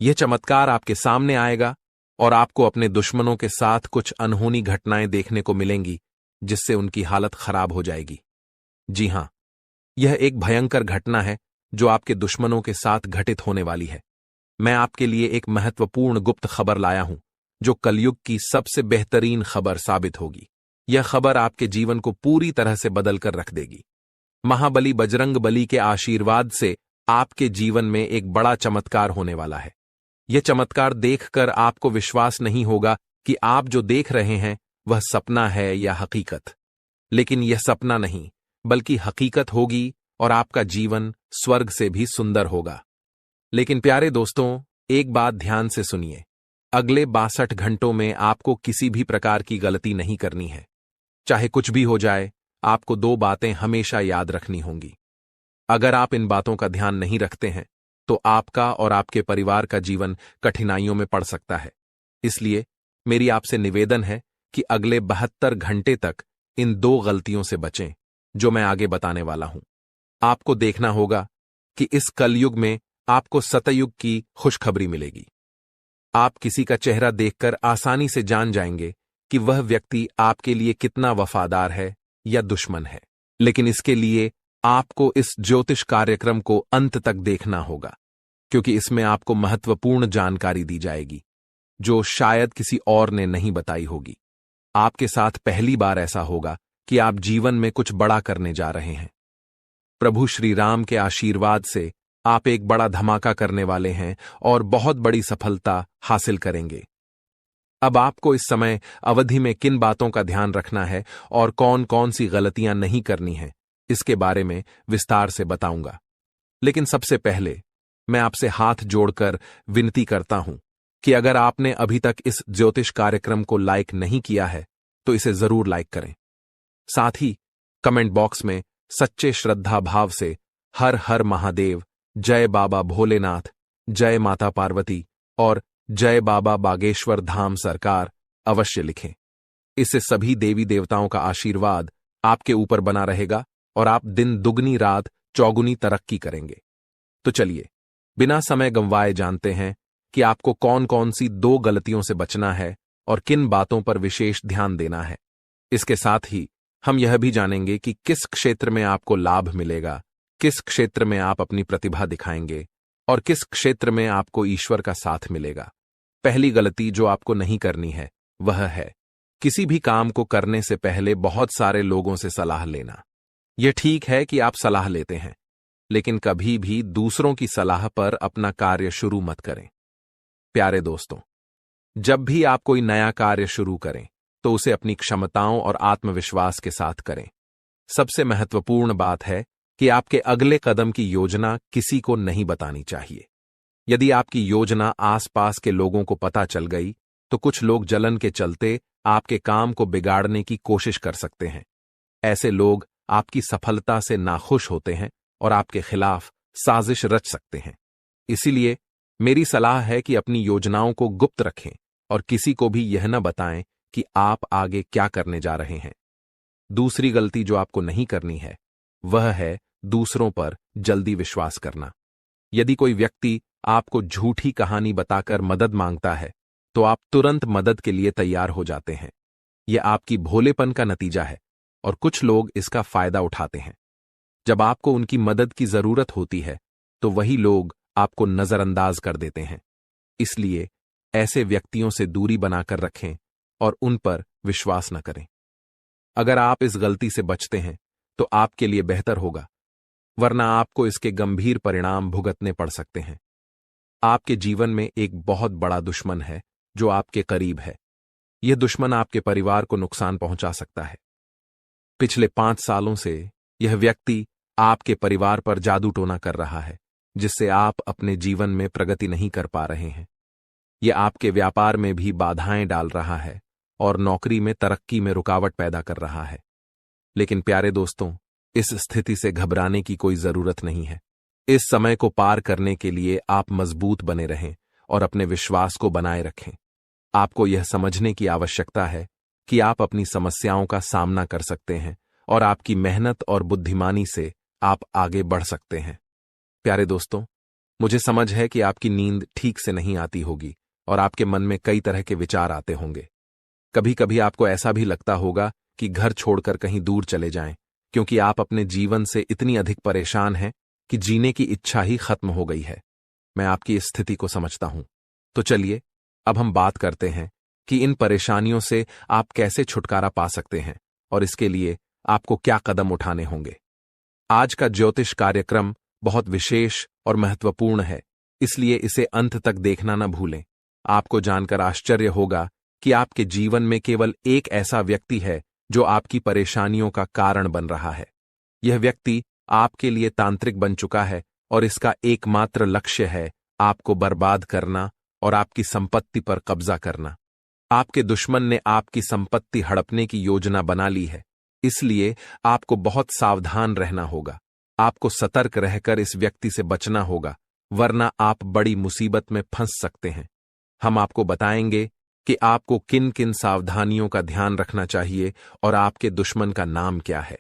यह चमत्कार आपके सामने आएगा और आपको अपने दुश्मनों के साथ कुछ अनहोनी घटनाएं देखने को मिलेंगी जिससे उनकी हालत खराब हो जाएगी। जी हां, यह एक भयंकर घटना है जो आपके दुश्मनों के साथ घटित होने वाली है। मैं आपके लिए एक महत्वपूर्ण गुप्त खबर लाया हूं जो कलयुग की सबसे बेहतरीन खबर साबित होगी। यह खबर आपके जीवन को पूरी तरह से बदल कर रख देगी। महाबली बजरंग बली के आशीर्वाद से आपके जीवन में एक बड़ा चमत्कार होने वाला है। यह चमत्कार देखकर आपको विश्वास नहीं होगा कि आप जो देख रहे हैं वह सपना है या हकीकत। लेकिन यह सपना नहीं, बल्कि हकीकत होगी और आपका जीवन स्वर्ग से भी सुंदर होगा। लेकिन प्यारे दोस्तों, एक बात ध्यान से सुनिए। अगले 62 घंटों में आपको किसी भी प्रकार की गलती नहीं करनी है। चाहे कुछ भी हो जाए, आपको 2 बातें हमेशा याद रखनी होंगी। अगर आप इन बातों का ध्यान नहीं रखते हैं तो आपका और आपके परिवार का जीवन कठिनाइयों में पड़ सकता है। इसलिए मेरी आपसे निवेदन है कि अगले 72 घंटे तक इन 2 गलतियों से बचें जो मैं आगे बताने वाला हूं। आपको देखना होगा कि इस कलयुग में आपको सतयुग की खुशखबरी मिलेगी। आप किसी का चेहरा देखकर आसानी से जान जाएंगे कि वह व्यक्ति आपके लिए कितना वफादार है या दुश्मन है। लेकिन इसके लिए आपको इस ज्योतिष कार्यक्रम को अंत तक देखना होगा, क्योंकि इसमें आपको महत्वपूर्ण जानकारी दी जाएगी जो शायद किसी और ने नहीं बताई होगी। आपके साथ पहली बार ऐसा होगा कि आप जीवन में कुछ बड़ा करने जा रहे हैं। प्रभु श्री राम के आशीर्वाद से आप एक बड़ा धमाका करने वाले हैं और बहुत बड़ी सफलता हासिल करेंगे। अब आपको इस समय अवधि में किन बातों का ध्यान रखना है और कौन कौन सी गलतियां नहीं करनी है, इसके बारे में विस्तार से बताऊंगा। लेकिन सबसे पहले मैं आपसे हाथ जोड़कर विनती करता हूं कि अगर आपने अभी तक इस ज्योतिष कार्यक्रम को लाइक नहीं किया है तो इसे जरूर लाइक करें। साथ ही कमेंट बॉक्स में सच्चे श्रद्धा भाव से हर हर महादेव, जय बाबा भोलेनाथ, जय माता पार्वती और जय बाबा बागेश्वर धाम सरकार अवश्य लिखें। इससे सभी देवी देवताओं का आशीर्वाद आपके ऊपर बना रहेगा और आप दिन दुगनी रात चौगुनी तरक्की करेंगे। तो चलिए बिना समय गंवाए जानते हैं कि आपको कौन कौन सी 2 गलतियों से बचना है और किन बातों पर विशेष ध्यान देना है। इसके साथ ही हम यह भी जानेंगे कि किस क्षेत्र में आपको लाभ मिलेगा, किस क्षेत्र में आप अपनी प्रतिभा दिखाएंगे और किस क्षेत्र में आपको ईश्वर का साथ मिलेगा। पहली गलती जो आपको नहीं करनी है वह है किसी भी काम को करने से पहले बहुत सारे लोगों से सलाह लेना। यह ठीक है कि आप सलाह लेते हैं, लेकिन कभी भी दूसरों की सलाह पर अपना कार्य शुरू मत करें। प्यारे दोस्तों, जब भी आप कोई नया कार्य शुरू करें तो उसे अपनी क्षमताओं और आत्मविश्वास के साथ करें। सबसे महत्वपूर्ण बात है कि आपके अगले कदम की योजना किसी को नहीं बतानी चाहिए। यदि आपकी योजना आसपास के लोगों को पता चल गई तो कुछ लोग जलन के चलते आपके काम को बिगाड़ने की कोशिश कर सकते हैं। ऐसे लोग आपकी सफलता से नाखुश होते हैं और आपके खिलाफ साजिश रच सकते हैं। इसीलिए मेरी सलाह है कि अपनी योजनाओं को गुप्त रखें और किसी को भी यह न बताएं कि आप आगे क्या करने जा रहे हैं। दूसरी गलती जो आपको नहीं करनी है वह है दूसरों पर जल्दी विश्वास करना। यदि कोई व्यक्ति आपको झूठी कहानी बताकर मदद मांगता है तो आप तुरंत मदद के लिए तैयार हो जाते हैं। यह आपकी भोलेपन का नतीजा है और कुछ लोग इसका फायदा उठाते हैं। जब आपको उनकी मदद की जरूरत होती है तो वही लोग आपको नजरअंदाज कर देते हैं। इसलिए ऐसे व्यक्तियों से दूरी बनाकर रखें और उन पर विश्वास न करें। अगर आप इस गलती से बचते हैं तो आपके लिए बेहतर होगा, वरना आपको इसके गंभीर परिणाम भुगतने पड़ सकते हैं। आपके जीवन में एक बहुत बड़ा दुश्मन है जो आपके करीब है। यह दुश्मन आपके परिवार को नुकसान पहुंचा सकता है। पिछले 5 सालों से यह व्यक्ति आपके परिवार पर जादू टोना कर रहा है, जिससे आप अपने जीवन में प्रगति नहीं कर पा रहे हैं। ये आपके व्यापार में भी बाधाएं डाल रहा है और नौकरी में तरक्की में रुकावट पैदा कर रहा है। लेकिन प्यारे दोस्तों, इस स्थिति से घबराने की कोई जरूरत नहीं है। इस समय को पार करने के लिए आप मजबूत बने रहें और अपने विश्वास को बनाए रखें। आपको यह समझने की आवश्यकता है कि आप अपनी समस्याओं का सामना कर सकते हैं और आपकी मेहनत और बुद्धिमानी से आप आगे बढ़ सकते हैं। प्यारे दोस्तों, मुझे समझ है कि आपकी नींद ठीक से नहीं आती होगी और आपके मन में कई तरह के विचार आते होंगे। कभी कभी आपको ऐसा भी लगता होगा कि घर छोड़कर कहीं दूर चले जाएं, क्योंकि आप अपने जीवन से इतनी अधिक परेशान हैं कि जीने की इच्छा ही खत्म हो गई है। मैं आपकी इस स्थिति को समझता हूं। तो चलिए अब हम बात करते हैं कि इन परेशानियों से आप कैसे छुटकारा पा सकते हैं और इसके लिए आपको क्या कदम उठाने होंगे। आज का ज्योतिष कार्यक्रम बहुत विशेष और महत्वपूर्ण है, इसलिए इसे अंत तक देखना न भूलें। आपको जानकर आश्चर्य होगा कि आपके जीवन में केवल एक ऐसा व्यक्ति है जो आपकी परेशानियों का कारण बन रहा है। यह व्यक्ति आपके लिए तांत्रिक बन चुका है और इसका एकमात्र लक्ष्य है आपको बर्बाद करना और आपकी संपत्ति पर कब्जा करना। आपके दुश्मन ने आपकी संपत्ति हड़पने की योजना बना ली है, इसलिए आपको बहुत सावधान रहना होगा। आपको सतर्क रहकर इस व्यक्ति से बचना होगा, वरना आप बड़ी मुसीबत में फंस सकते हैं। हम आपको बताएंगे कि आपको किन किन सावधानियों का ध्यान रखना चाहिए और आपके दुश्मन का नाम क्या है।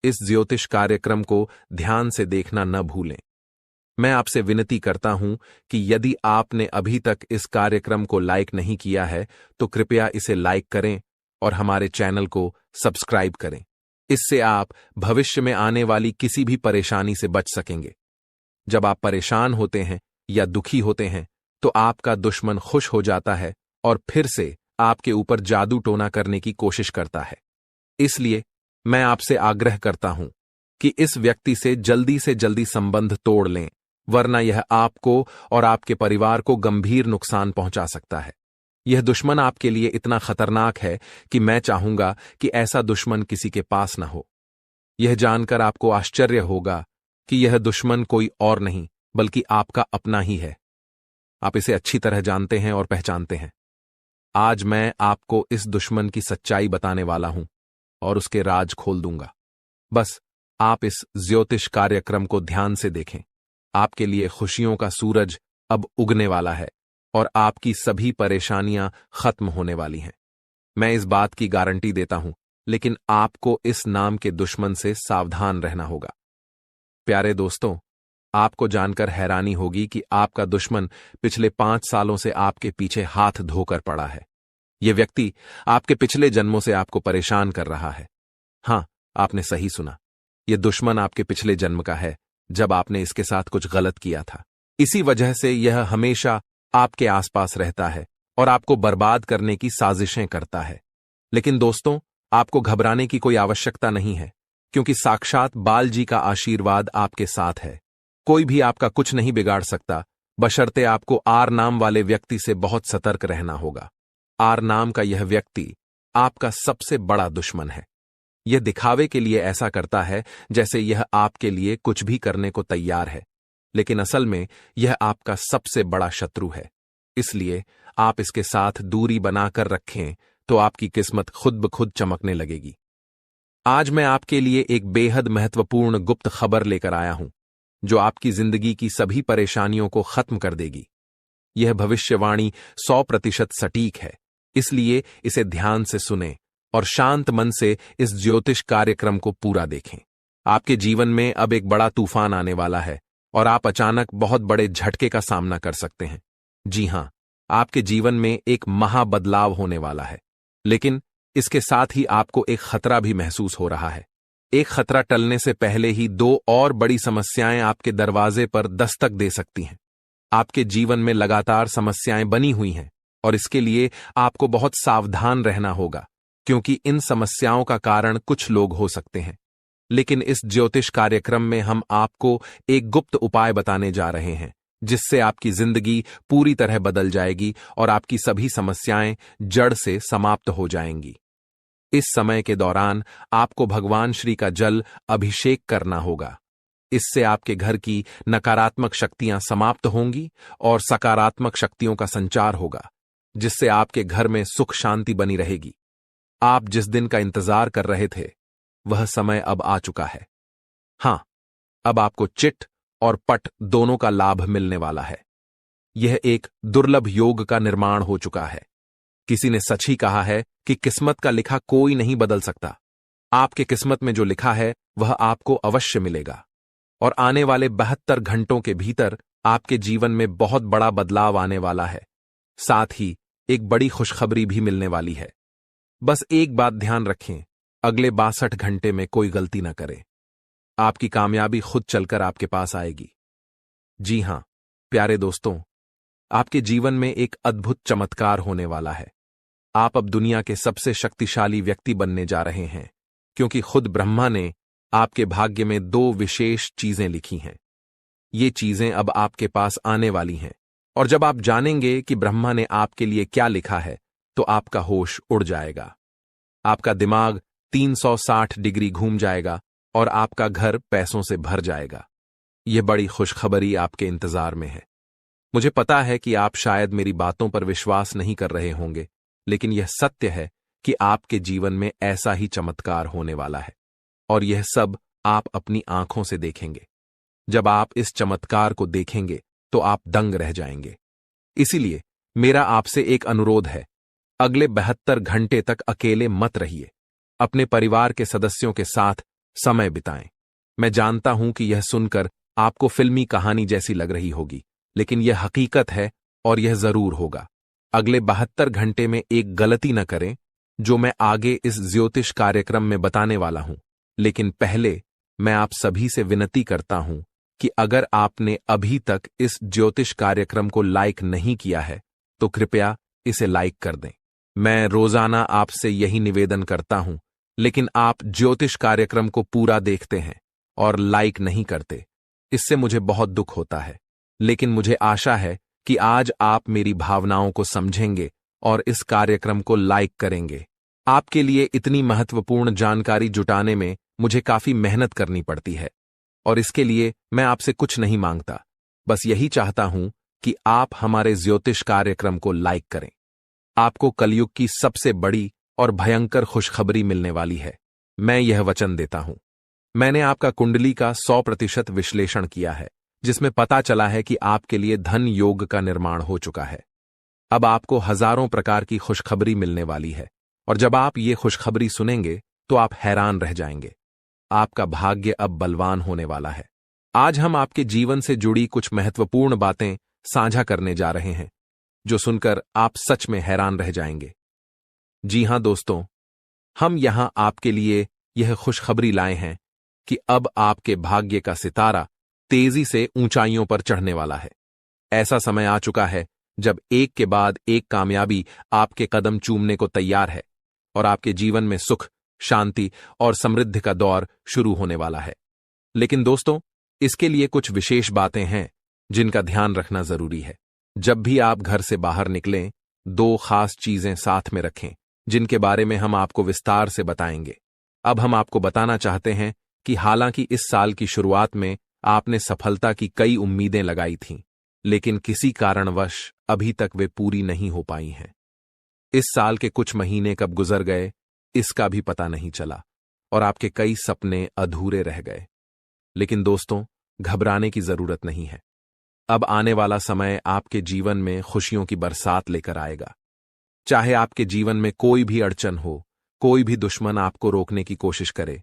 इस ज्योतिष कार्यक्रम को ध्यान से देखना न भूलें। मैं आपसे विनती करता हूं कि यदि आपने अभी तक इस कार्यक्रम को लाइक नहीं किया है तो कृपया इसे लाइक करें और हमारे चैनल को सब्सक्राइब करें। इससे आप भविष्य में आने वाली किसी भी परेशानी से बच सकेंगे। जब आप परेशान होते हैं या दुखी होते हैं तो आपका दुश्मन खुश हो जाता है और फिर से आपके ऊपर जादू टोना करने की कोशिश करता है। इसलिए मैं आपसे आग्रह करता हूं कि इस व्यक्ति से जल्दी संबंध तोड़ लें, वरना यह आपको और आपके परिवार को गंभीर नुकसान पहुंचा सकता है। यह दुश्मन आपके लिए इतना खतरनाक है कि मैं चाहूंगा कि ऐसा दुश्मन किसी के पास न हो। यह जानकर आपको आश्चर्य होगा कि यह दुश्मन कोई और नहीं बल्कि आपका अपना ही है। आप इसे अच्छी तरह जानते हैं और पहचानते हैं। आज मैं आपको इस दुश्मन की सच्चाई बताने वाला हूं और उसके राज खोल दूंगा। बस आप इस ज्योतिष कार्यक्रम को ध्यान से देखें। आपके लिए खुशियों का सूरज अब उगने वाला है और आपकी सभी परेशानियां खत्म होने वाली हैं। मैं इस बात की गारंटी देता हूं, लेकिन आपको इस नाम के दुश्मन से सावधान रहना होगा। प्यारे दोस्तों, आपको जानकर हैरानी होगी कि आपका दुश्मन पिछले 5 सालों से आपके पीछे हाथ धोकर पड़ा है। यह व्यक्ति आपके पिछले जन्मों से आपको परेशान कर रहा है। हां, आपने सही सुना। यह दुश्मन आपके पिछले जन्म का है, जब आपने इसके साथ कुछ गलत किया था। इसी वजह से यह हमेशा आपके आसपास रहता है और आपको बर्बाद करने की साजिशें करता है। लेकिन दोस्तों, आपको घबराने की कोई आवश्यकता नहीं है, क्योंकि साक्षात बाल जी का आशीर्वाद आपके साथ है। कोई भी आपका कुछ नहीं बिगाड़ सकता, बशर्ते आपको आर नाम वाले व्यक्ति से बहुत सतर्क रहना होगा। आर नाम का यह व्यक्ति आपका सबसे बड़ा दुश्मन है। यह दिखावे के लिए ऐसा करता है जैसे यह आपके लिए कुछ भी करने को तैयार है, लेकिन असल में यह आपका सबसे बड़ा शत्रु है। इसलिए आप इसके साथ दूरी बनाकर रखें तो आपकी किस्मत खुद ब खुद चमकने लगेगी। आज मैं आपके लिए एक बेहद महत्वपूर्ण गुप्त खबर लेकर आया हूं, जो आपकी जिंदगी की सभी परेशानियों को खत्म कर देगी। यह भविष्यवाणी 100% सटीक है, इसलिए इसे ध्यान से सुनें और शांत मन से इस ज्योतिष कार्यक्रम को पूरा देखें। आपके जीवन में अब एक बड़ा तूफान आने वाला है और आप अचानक बहुत बड़े झटके का सामना कर सकते हैं। जी हां, आपके जीवन में एक महाबदलाव होने वाला है, लेकिन इसके साथ ही आपको एक खतरा भी महसूस हो रहा है। एक खतरा टलने से पहले ही 2 और बड़ी समस्याएं आपके दरवाजे पर दस्तक दे सकती हैं। आपके जीवन में लगातार समस्याएं बनी हुई हैं और इसके लिए आपको बहुत सावधान रहना होगा, क्योंकि इन समस्याओं का कारण कुछ लोग हो सकते हैं। लेकिन इस ज्योतिष कार्यक्रम में हम आपको एक गुप्त उपाय बताने जा रहे हैं, जिससे आपकी जिंदगी पूरी तरह बदल जाएगी और आपकी सभी समस्याएं जड़ से समाप्त हो जाएंगी। इस समय के दौरान आपको भगवान श्री का जल अभिषेक करना होगा। इससे आपके घर की नकारात्मक शक्तियां समाप्त होंगी और सकारात्मक शक्तियों का संचार होगा, जिससे आपके घर में सुख शांति बनी रहेगी। आप जिस दिन का इंतजार कर रहे थे, वह समय अब आ चुका है। हां, अब आपको चिट और पट दोनों का लाभ मिलने वाला है। यह एक दुर्लभ योग का निर्माण हो चुका है। किसी ने सच ही कहा है कि किस्मत का लिखा कोई नहीं बदल सकता। आपके किस्मत में जो लिखा है वह आपको अवश्य मिलेगा और आने वाले 72 घंटों के भीतर आपके जीवन में बहुत बड़ा बदलाव आने वाला है। साथ ही एक बड़ी खुशखबरी भी मिलने वाली है। बस एक बात ध्यान रखें, अगले 62 घंटे में कोई गलती न करें। आपकी कामयाबी खुद चलकर आपके पास आएगी। जी हां, प्यारे दोस्तों, आपके जीवन में एक अद्भुत चमत्कार होने वाला है। आप अब दुनिया के सबसे शक्तिशाली व्यक्ति बनने जा रहे हैं, क्योंकि खुद ब्रह्मा ने आपके भाग्य में 2 विशेष चीजें लिखी हैं। ये चीजें अब आपके पास आने वाली हैं, और जब आप जानेंगे कि ब्रह्मा ने आपके लिए क्या लिखा है, तो आपका होश उड़ जाएगा। आपका दिमाग 360 डिग्री घूम जाएगा और आपका घर पैसों से भर जाएगा। यह बड़ी खुशखबरी आपके इंतजार में है। मुझे पता है कि आप शायद मेरी बातों पर विश्वास नहीं कर रहे होंगे, लेकिन यह सत्य है कि आपके जीवन में ऐसा ही चमत्कार होने वाला है, और यह सब आप अपनी आंखों से देखेंगे। जब आप इस चमत्कार को देखेंगे तो आप दंग रह जाएंगे। इसीलिए मेरा आपसे एक अनुरोध है, अगले 72 घंटे तक अकेले मत रहिए। अपने परिवार के सदस्यों के साथ समय बिताएं। मैं जानता हूं कि यह सुनकर आपको फिल्मी कहानी जैसी लग रही होगी, लेकिन यह हकीकत है और यह जरूर होगा। अगले 72 घंटे में एक गलती न करें, जो मैं आगे इस ज्योतिष कार्यक्रम में बताने वाला हूं। लेकिन पहले मैं आप सभी से विनती करता हूं कि अगर आपने अभी तक इस ज्योतिष कार्यक्रम को लाइक नहीं किया है, तो कृपया इसे लाइक कर दें। मैं रोजाना आपसे यही निवेदन करता हूं, लेकिन आप ज्योतिष कार्यक्रम को पूरा देखते हैं और लाइक नहीं करते। इससे मुझे बहुत दुख होता है, लेकिन मुझे आशा है कि आज आप मेरी भावनाओं को समझेंगे और इस कार्यक्रम को लाइक करेंगे। आपके लिए इतनी महत्वपूर्ण जानकारी जुटाने में मुझे काफी मेहनत करनी पड़ती है, और इसके लिए मैं आपसे कुछ नहीं मांगता, बस यही चाहता हूं कि आप हमारे ज्योतिष कार्यक्रम को लाइक करें। आपको कलयुग की सबसे बड़ी और भयंकर खुशखबरी मिलने वाली है। मैं यह वचन देता हूं। मैंने आपका कुंडली का 100% विश्लेषण किया है, जिसमें पता चला है कि आपके लिए धन योग का निर्माण हो चुका है। अब आपको हजारों प्रकार की खुशखबरी मिलने वाली है, और जब आप ये खुशखबरी सुनेंगे तो आप हैरान रह जाएंगे। आपका भाग्य अब बलवान होने वाला है। आज हम आपके जीवन से जुड़ी कुछ महत्वपूर्ण बातें साझा करने जा रहे हैं, जो सुनकर आप सच में हैरान रह जाएंगे। जी हां दोस्तों, हम यहां आपके लिए यह खुशखबरी लाए हैं कि अब आपके भाग्य का सितारा तेजी से ऊंचाइयों पर चढ़ने वाला है। ऐसा समय आ चुका है जब एक के बाद एक कामयाबी आपके कदम चूमने को तैयार है, और आपके जीवन में सुख, शांति और समृद्धि का दौर शुरू होने वाला है। लेकिन दोस्तों, इसके लिए कुछ विशेष बातें हैं जिनका ध्यान रखना जरूरी है। जब भी आप घर से बाहर निकलें, 2 खास चीजें साथ में रखें, जिनके बारे में हम आपको विस्तार से बताएंगे। अब हम आपको बताना चाहते हैं कि हालांकि इस साल की शुरुआत में आपने सफलता की कई उम्मीदें लगाई थीं, लेकिन किसी कारणवश अभी तक वे पूरी नहीं हो पाई हैं। इस साल के कुछ महीने कब गुजर गए, इसका भी पता नहीं चला, और आपके कई सपने अधूरे रह गए। लेकिन दोस्तों, घबराने की जरूरत नहीं है। अब आने वाला समय आपके जीवन में खुशियों की बरसात लेकर आएगा। चाहे आपके जीवन में कोई भी अड़चन हो, कोई भी दुश्मन आपको रोकने की कोशिश करे,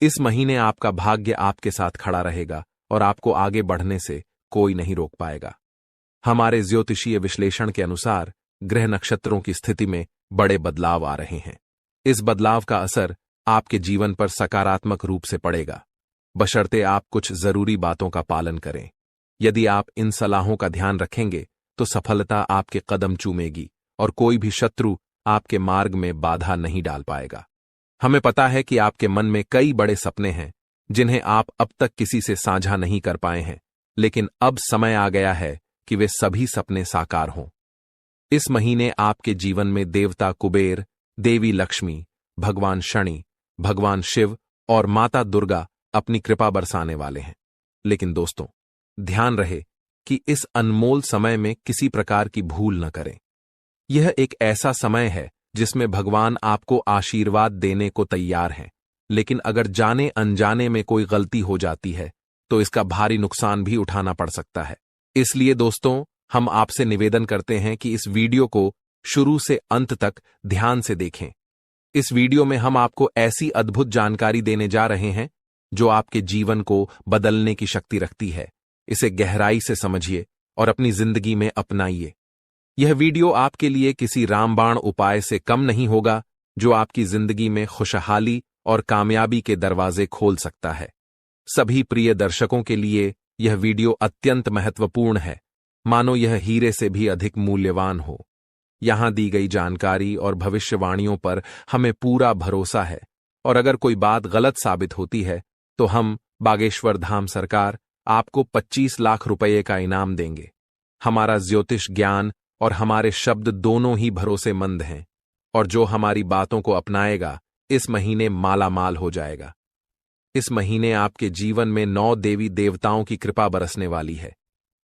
इस महीने आपका भाग्य आपके साथ खड़ा रहेगा और आपको आगे बढ़ने से कोई नहीं रोक पाएगा। हमारे ज्योतिषीय विश्लेषण के अनुसार ग्रह नक्षत्रों की स्थिति में बड़े बदलाव आ रहे हैं। इस बदलाव का असर आपके जीवन पर सकारात्मक रूप से पड़ेगा, बशर्ते आप कुछ जरूरी बातों का पालन करें। यदि आप इन सलाहों का ध्यान रखेंगे तो सफलता आपके कदम चूमेगी और कोई भी शत्रु आपके मार्ग में बाधा नहीं डाल पाएगा। हमें पता है कि आपके मन में कई बड़े सपने हैं जिन्हें आप अब तक किसी से साझा नहीं कर पाए हैं, लेकिन अब समय आ गया है कि वे सभी सपने साकार हों। इस महीने आपके जीवन में देवता कुबेर, देवी लक्ष्मी, भगवान शनि, भगवान शिव और माता दुर्गा अपनी कृपा बरसाने वाले हैं। लेकिन दोस्तों, ध्यान रहे कि इस अनमोल समय में किसी प्रकार की भूल न करें। यह एक ऐसा समय है जिसमें भगवान आपको आशीर्वाद देने को तैयार हैं, लेकिन अगर जाने अनजाने में कोई गलती हो जाती है तो इसका भारी नुकसान भी उठाना पड़ सकता है। इसलिए दोस्तों, हम आपसे निवेदन करते हैं कि इस वीडियो को शुरू से अंत तक ध्यान से देखें। इस वीडियो में हम आपको ऐसी अद्भुत जानकारी देने जा रहे हैं जो आपके जीवन को बदलने की शक्ति रखती है। इसे गहराई से समझिए और अपनी जिंदगी में अपनाइए। यह वीडियो आपके लिए किसी रामबाण उपाय से कम नहीं होगा जो आपकी जिंदगी में खुशहाली और कामयाबी के दरवाजे खोल सकता है। सभी प्रिय दर्शकों के लिए यह वीडियो अत्यंत महत्वपूर्ण है, मानो यह हीरे से भी अधिक मूल्यवान हो। यहां दी गई जानकारी और भविष्यवाणियों पर हमें पूरा भरोसा है, और अगर कोई बात गलत साबित होती है तो हम बागेश्वर धाम सरकार आपको 25 लाख रुपये का इनाम देंगे। हमारा ज्योतिष ज्ञान और हमारे शब्द दोनों ही भरोसेमंद हैं, और जो हमारी बातों को अपनाएगा इस महीने मालामाल हो जाएगा। इस महीने आपके जीवन में 9 देवी देवताओं की कृपा बरसने वाली है,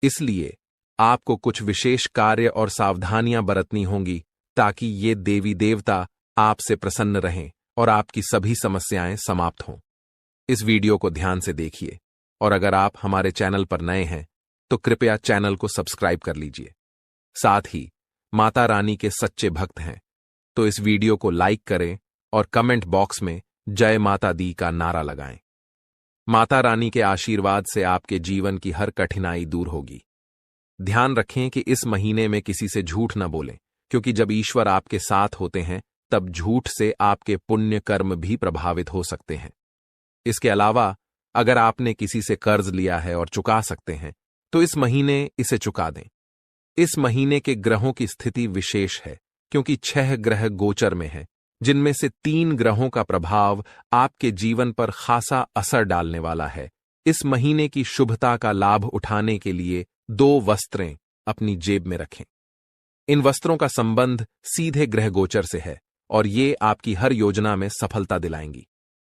इसलिए आपको कुछ विशेष कार्य और सावधानियां बरतनी होंगी ताकि ये देवी देवता आपसे प्रसन्न रहें और आपकी सभी समस्याएं समाप्त हों। इस वीडियो को ध्यान से देखिए, और अगर आप हमारे चैनल पर नए हैं तो कृपया चैनल को सब्सक्राइब कर लीजिए। साथ ही माता रानी के सच्चे भक्त हैं तो इस वीडियो को लाइक करें और कमेंट बॉक्स में जय माता दी का नारा लगाएं। माता रानी के आशीर्वाद से आपके जीवन की हर कठिनाई दूर होगी। ध्यान रखें कि इस महीने में किसी से झूठ न बोलें, क्योंकि जब ईश्वर आपके साथ होते हैं तब झूठ से आपके पुण्य कर्म भी प्रभावित हो सकते हैं। इसके अलावा अगर आपने किसी से कर्ज लिया है और चुका सकते हैं तो इस महीने इसे चुका दें। इस महीने के ग्रहों की स्थिति विशेष है, क्योंकि 6 ग्रह गोचर में हैं, जिनमें से 3 ग्रहों का प्रभाव आपके जीवन पर खासा असर डालने वाला है। इस महीने की शुभता का लाभ उठाने के लिए 2 वस्त्रें अपनी जेब में रखें। इन वस्त्रों का संबंध सीधे ग्रह गोचर से है और ये आपकी हर योजना में सफलता दिलाएंगी।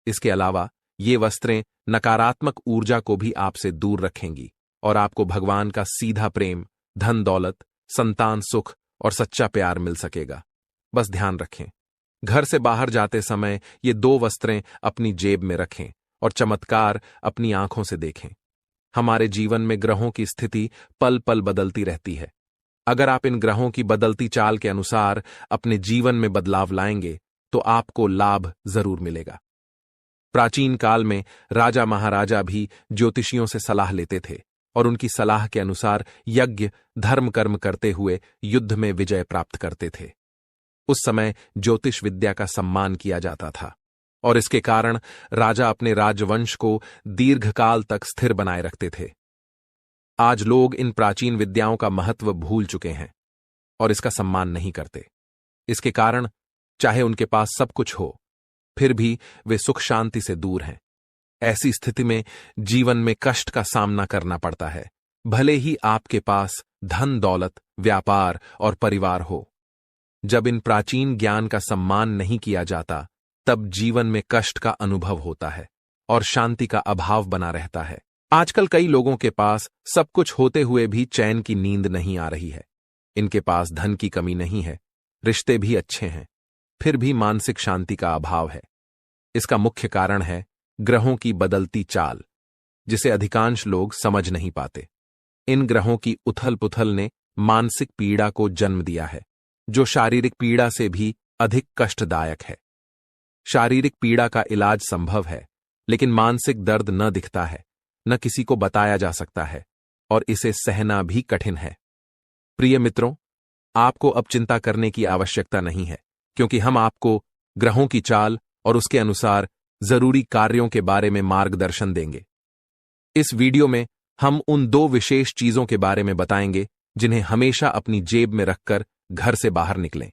इसके अलावा ये वस्त्रें नकारात्मक ऊर्जा को भी आपसे दूर रखेंगी और आपको भगवान का सीधा प्रेम, धन दौलत, संतान सुख और सच्चा प्यार मिल सकेगा। बस ध्यान रखें, घर से बाहर जाते समय ये 2 वस्त्रें अपनी जेब में रखें और चमत्कार अपनी आंखों से देखें। हमारे जीवन में ग्रहों की स्थिति पल पल बदलती रहती है। अगर आप इन ग्रहों की बदलती चाल के अनुसार अपने जीवन में बदलाव लाएंगे तो आपको लाभ जरूर मिलेगा। प्राचीन काल में राजा महाराजा भी ज्योतिषियों से सलाह लेते थे और उनकी सलाह के अनुसार यज्ञ धर्म कर्म करते हुए युद्ध में विजय प्राप्त करते थे। उस समय ज्योतिष विद्या का सम्मान किया जाता था और इसके कारण राजा अपने राजवंश को दीर्घकाल तक स्थिर बनाए रखते थे। आज लोग इन प्राचीन विद्याओं का महत्व भूल चुके हैं और इसका सम्मान नहीं करते। इसके कारण चाहे उनके पास सब कुछ हो, फिर भी वे सुख शांति से दूर हैं। ऐसी स्थिति में जीवन में कष्ट का सामना करना पड़ता है, भले ही आपके पास धन दौलत, व्यापार और परिवार हो। जब इन प्राचीन ज्ञान का सम्मान नहीं किया जाता तब जीवन में कष्ट का अनुभव होता है और शांति का अभाव बना रहता है। आजकल कई लोगों के पास सब कुछ होते हुए भी चैन की नींद नहीं आ रही है। इनके पास धन की कमी नहीं है, रिश्ते भी अच्छे हैं, फिर भी मानसिक शांति का अभाव है। इसका मुख्य कारण है ग्रहों की बदलती चाल, जिसे अधिकांश लोग समझ नहीं पाते। इन ग्रहों की उथल पुथल ने मानसिक पीड़ा को जन्म दिया है, जो शारीरिक पीड़ा से भी अधिक कष्टदायक है। शारीरिक पीड़ा का इलाज संभव है, लेकिन मानसिक दर्द न दिखता है, न किसी को बताया जा सकता है और इसे सहना भी कठिन है। प्रिय मित्रों, आपको अब चिंता करने की आवश्यकता नहीं है, क्योंकि हम आपको ग्रहों की चाल और उसके अनुसार जरूरी कार्यों के बारे में मार्गदर्शन देंगे। इस वीडियो में हम उन 2 विशेष चीजों के बारे में बताएंगे जिन्हें हमेशा अपनी जेब में रखकर घर से बाहर निकलें।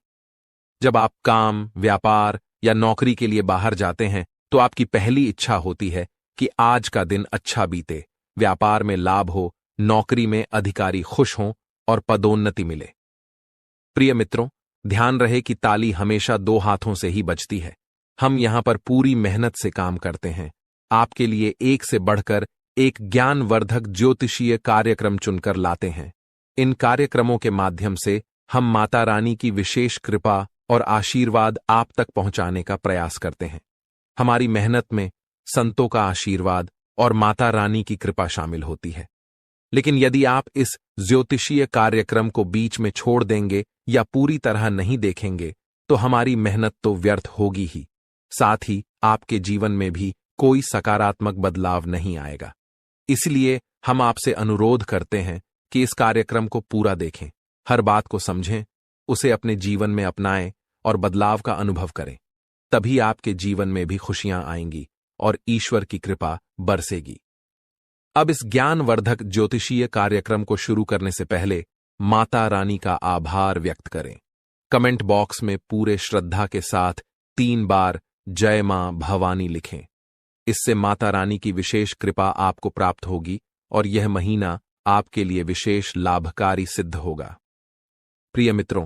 जब आप काम, व्यापार या नौकरी के लिए बाहर जाते हैं तो आपकी पहली इच्छा होती है कि आज का दिन अच्छा बीते, व्यापार में लाभ हो, नौकरी में अधिकारी खुश हों और पदोन्नति मिले। प्रिय मित्रों, ध्यान रहे कि ताली हमेशा 2 हाथों से ही बजती है। हम यहां पर पूरी मेहनत से काम करते हैं, आपके लिए एक से बढ़कर एक ज्ञानवर्धक ज्योतिषीय कार्यक्रम चुनकर लाते हैं। इन कार्यक्रमों के माध्यम से हम माता रानी की विशेष कृपा और आशीर्वाद आप तक पहुंचाने का प्रयास करते हैं। हमारी मेहनत में संतों का आशीर्वाद और माता रानी की कृपा शामिल होती है। लेकिन यदि आप इस ज्योतिषीय कार्यक्रम को बीच में छोड़ देंगे या पूरी तरह नहीं देखेंगे तो हमारी मेहनत तो व्यर्थ होगी ही, साथ ही आपके जीवन में भी कोई सकारात्मक बदलाव नहीं आएगा। इसलिए हम आपसे अनुरोध करते हैं कि इस कार्यक्रम को पूरा देखें, हर बात को समझें, उसे अपने जीवन में अपनाएं और बदलाव का अनुभव करें। तभी आपके जीवन में भी खुशियां आएंगी और ईश्वर की कृपा बरसेगी। अब इस ज्ञानवर्धक ज्योतिषीय कार्यक्रम को शुरू करने से पहले माता रानी का आभार व्यक्त करें। कमेंट बॉक्स में पूरे श्रद्धा के साथ 3 बार जय मां भवानी लिखें। इससे माता रानी की विशेष कृपा आपको प्राप्त होगी और यह महीना आपके लिए विशेष लाभकारी सिद्ध होगा। प्रिय मित्रों,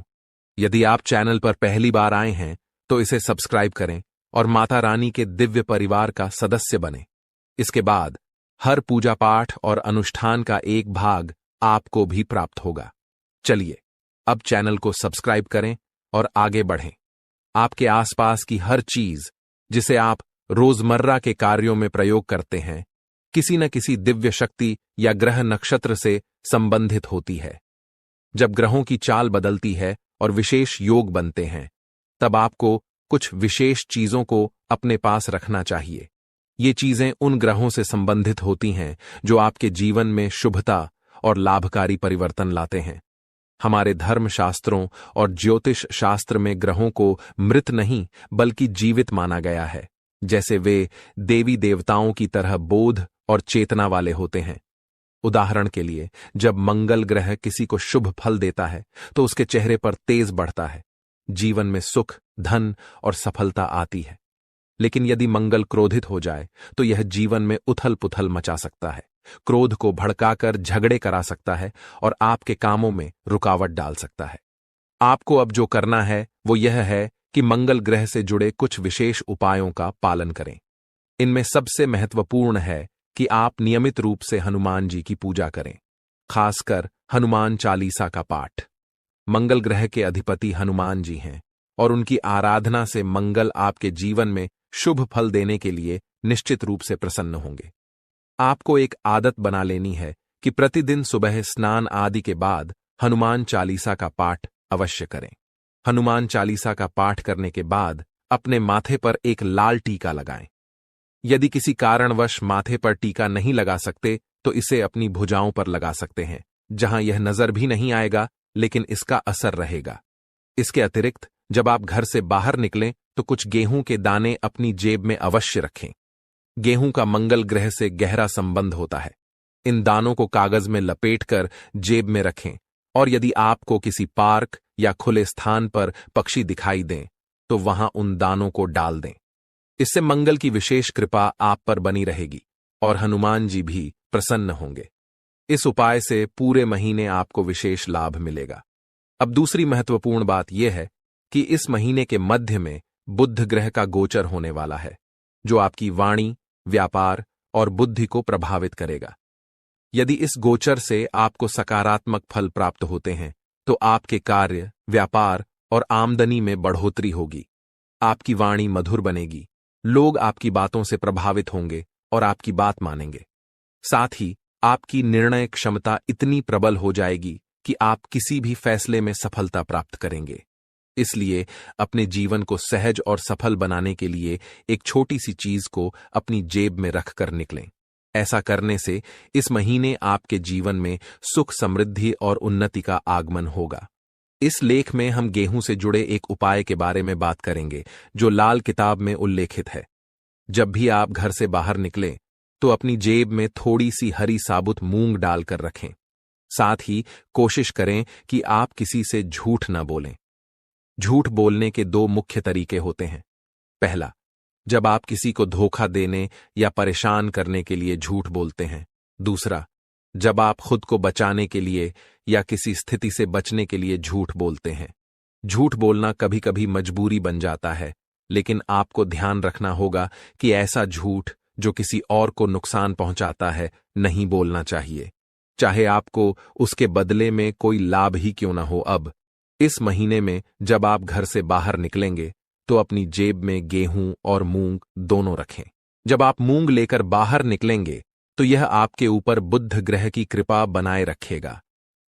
यदि आप चैनल पर पहली बार आए हैं तो इसे सब्सक्राइब करें और माता रानी के दिव्य परिवार का सदस्य बनें। इसके बाद हर पूजा पाठ और अनुष्ठान का एक भाग आपको भी प्राप्त होगा। चलिए अब चैनल को सब्सक्राइब करें और आगे बढ़ें। आपके आसपास की हर चीज जिसे आप रोजमर्रा के कार्यों में प्रयोग करते हैं, किसी न किसी दिव्य शक्ति या ग्रह नक्षत्र से संबंधित होती है। जब ग्रहों की चाल बदलती है और विशेष योग बनते हैं, तब आपको कुछ विशेष चीजों को अपने पास रखना चाहिए। ये चीजें उन ग्रहों से संबंधित होती हैं जो आपके जीवन में शुभता और लाभकारी परिवर्तन लाते हैं। हमारे धर्मशास्त्रों और ज्योतिष शास्त्र में ग्रहों को मृत नहीं बल्कि जीवित माना गया है, जैसे वे देवी देवताओं की तरह बोध और चेतना वाले होते हैं। उदाहरण के लिए, जब मंगल ग्रह किसी को शुभ फल देता है तो उसके चेहरे पर तेज बढ़ता है, जीवन में सुख, धन और सफलता आती है। लेकिन यदि मंगल क्रोधित हो जाए तो यह जीवन में उथल पुथल मचा सकता है, क्रोध को भड़काकर झगड़े करा सकता है और आपके कामों में रुकावट डाल सकता है। आपको अब जो करना है वो यह है कि मंगल ग्रह से जुड़े कुछ विशेष उपायों का पालन करें। इनमें सबसे महत्वपूर्ण है कि आप नियमित रूप से हनुमान जी की पूजा करें, खासकर हनुमान चालीसा का पाठ। मंगल ग्रह के अधिपति हनुमान जी हैं और उनकी आराधना से मंगल आपके जीवन में शुभ फल देने के लिए निश्चित रूप से प्रसन्न होंगे। आपको एक आदत बना लेनी है कि प्रतिदिन सुबह स्नान आदि के बाद हनुमान चालीसा का पाठ अवश्य करें। हनुमान चालीसा का पाठ करने के बाद अपने माथे पर एक लाल टीका लगाएं। यदि किसी कारणवश माथे पर टीका नहीं लगा सकते तो इसे अपनी भुजाओं पर लगा सकते हैं, जहां यह नजर भी नहीं आएगा लेकिन इसका असर रहेगा। इसके अतिरिक्त जब आप घर से बाहर निकलें तो कुछ गेहूं के दाने अपनी जेब में अवश्य रखें। गेहूं का मंगल ग्रह से गहरा संबंध होता है। इन दानों को कागज में लपेटकर जेब में रखें और यदि आपको किसी पार्क या खुले स्थान पर पक्षी दिखाई दें तो वहां उन दानों को डाल दें। इससे मंगल की विशेष कृपा आप पर बनी रहेगी और हनुमान जी भी प्रसन्न होंगे। इस उपाय से पूरे महीने आपको विशेष लाभ मिलेगा। अब दूसरी महत्वपूर्ण बात यह है कि इस महीने के मध्य में बुध ग्रह का गोचर होने वाला है, जो आपकी वाणी, व्यापार और बुद्धि को प्रभावित करेगा। यदि इस गोचर से आपको सकारात्मक फल प्राप्त होते हैं तो आपके कार्य, व्यापार और आमदनी में बढ़ोतरी होगी। आपकी वाणी मधुर बनेगी, लोग आपकी बातों से प्रभावित होंगे और आपकी बात मानेंगे। साथ ही आपकी निर्णय क्षमता इतनी प्रबल हो जाएगी कि आप किसी भी फैसले में सफलता प्राप्त करेंगे। इसलिए अपने जीवन को सहज और सफल बनाने के लिए एक छोटी सी चीज को अपनी जेब में रखकर निकलें। ऐसा करने से इस महीने आपके जीवन में सुख, समृद्धि और उन्नति का आगमन होगा। इस लेख में हम गेहूं से जुड़े एक उपाय के बारे में बात करेंगे जो लाल किताब में उल्लेखित है। जब भी आप घर से बाहर निकलें तो अपनी जेब में थोड़ी सी हरी साबुत मूंग डालकर रखें। साथ ही कोशिश करें कि आप किसी से झूठ न बोलें। झूठ बोलने के 2 मुख्य तरीके होते हैं। पहला, जब आप किसी को धोखा देने या परेशान करने के लिए झूठ बोलते हैं। दूसरा, जब आप खुद को बचाने के लिए या किसी स्थिति से बचने के लिए झूठ बोलते हैं। झूठ बोलना कभी कभी मजबूरी बन जाता है, लेकिन आपको ध्यान रखना होगा कि ऐसा झूठ जो किसी और को नुकसान पहुंचाता है नहीं बोलना चाहिए, चाहे आपको उसके बदले में कोई लाभ ही क्यों ना हो। अब इस महीने में जब आप घर से बाहर निकलेंगे तो अपनी जेब में गेहूं और मूंग दोनों रखें। जब आप मूंग लेकर बाहर निकलेंगे तो यह आपके ऊपर बुध ग्रह की कृपा बनाए रखेगा।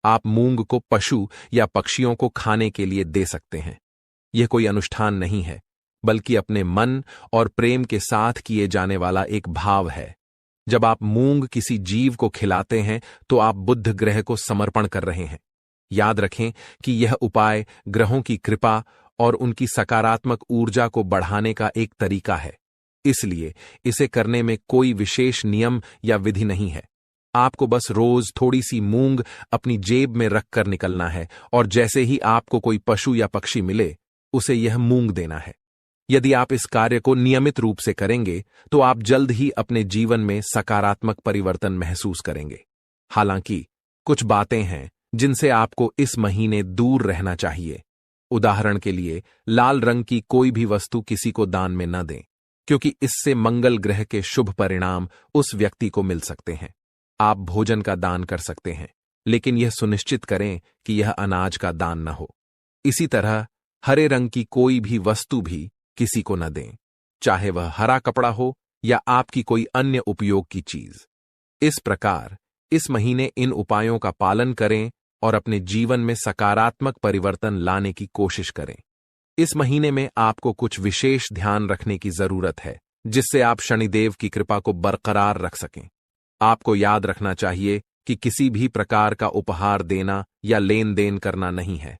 आप मूंग को पशु या पक्षियों को खाने के लिए दे सकते हैं। यह कोई अनुष्ठान नहीं है, बल्कि अपने मन और प्रेम के साथ किए जाने वाला एक भाव है। जब आप मूंग किसी जीव को खिलाते हैं तो आप बुध ग्रह को समर्पण कर रहे हैं। याद रखें कि यह उपाय ग्रहों की कृपा और उनकी सकारात्मक ऊर्जा को बढ़ाने का एक तरीका है, इसलिए इसे करने में कोई विशेष नियम या विधि नहीं है। आपको बस रोज थोड़ी सी मूंग अपनी जेब में रखकर निकलना है और जैसे ही आपको कोई पशु या पक्षी मिले उसे यह मूंग देना है। यदि आप इस कार्य को नियमित रूप से करेंगे तो आप जल्द ही अपने जीवन में सकारात्मक परिवर्तन महसूस करेंगे। हालांकि कुछ बातें हैं जिनसे आपको इस महीने दूर रहना चाहिए। उदाहरण के लिए, लाल रंग की कोई भी वस्तु किसी को दान में न दें, क्योंकि इससे मंगल ग्रह के शुभ परिणाम उस व्यक्ति को मिल सकते हैं। आप भोजन का दान कर सकते हैं, लेकिन यह सुनिश्चित करें कि यह अनाज का दान न हो। इसी तरह हरे रंग की कोई भी वस्तु भी किसी को न दें, चाहे वह हरा कपड़ा हो या आपकी कोई अन्य उपयोग की चीज। इस प्रकार इस महीने इन उपायों का पालन करें और अपने जीवन में सकारात्मक परिवर्तन लाने की कोशिश करें। इस महीने में आपको कुछ विशेष ध्यान रखने की जरूरत है, जिससे आप शनिदेव की कृपा को बरकरार रख सकें। आपको याद रखना चाहिए कि किसी भी प्रकार का उपहार देना या लेन देन करना नहीं है।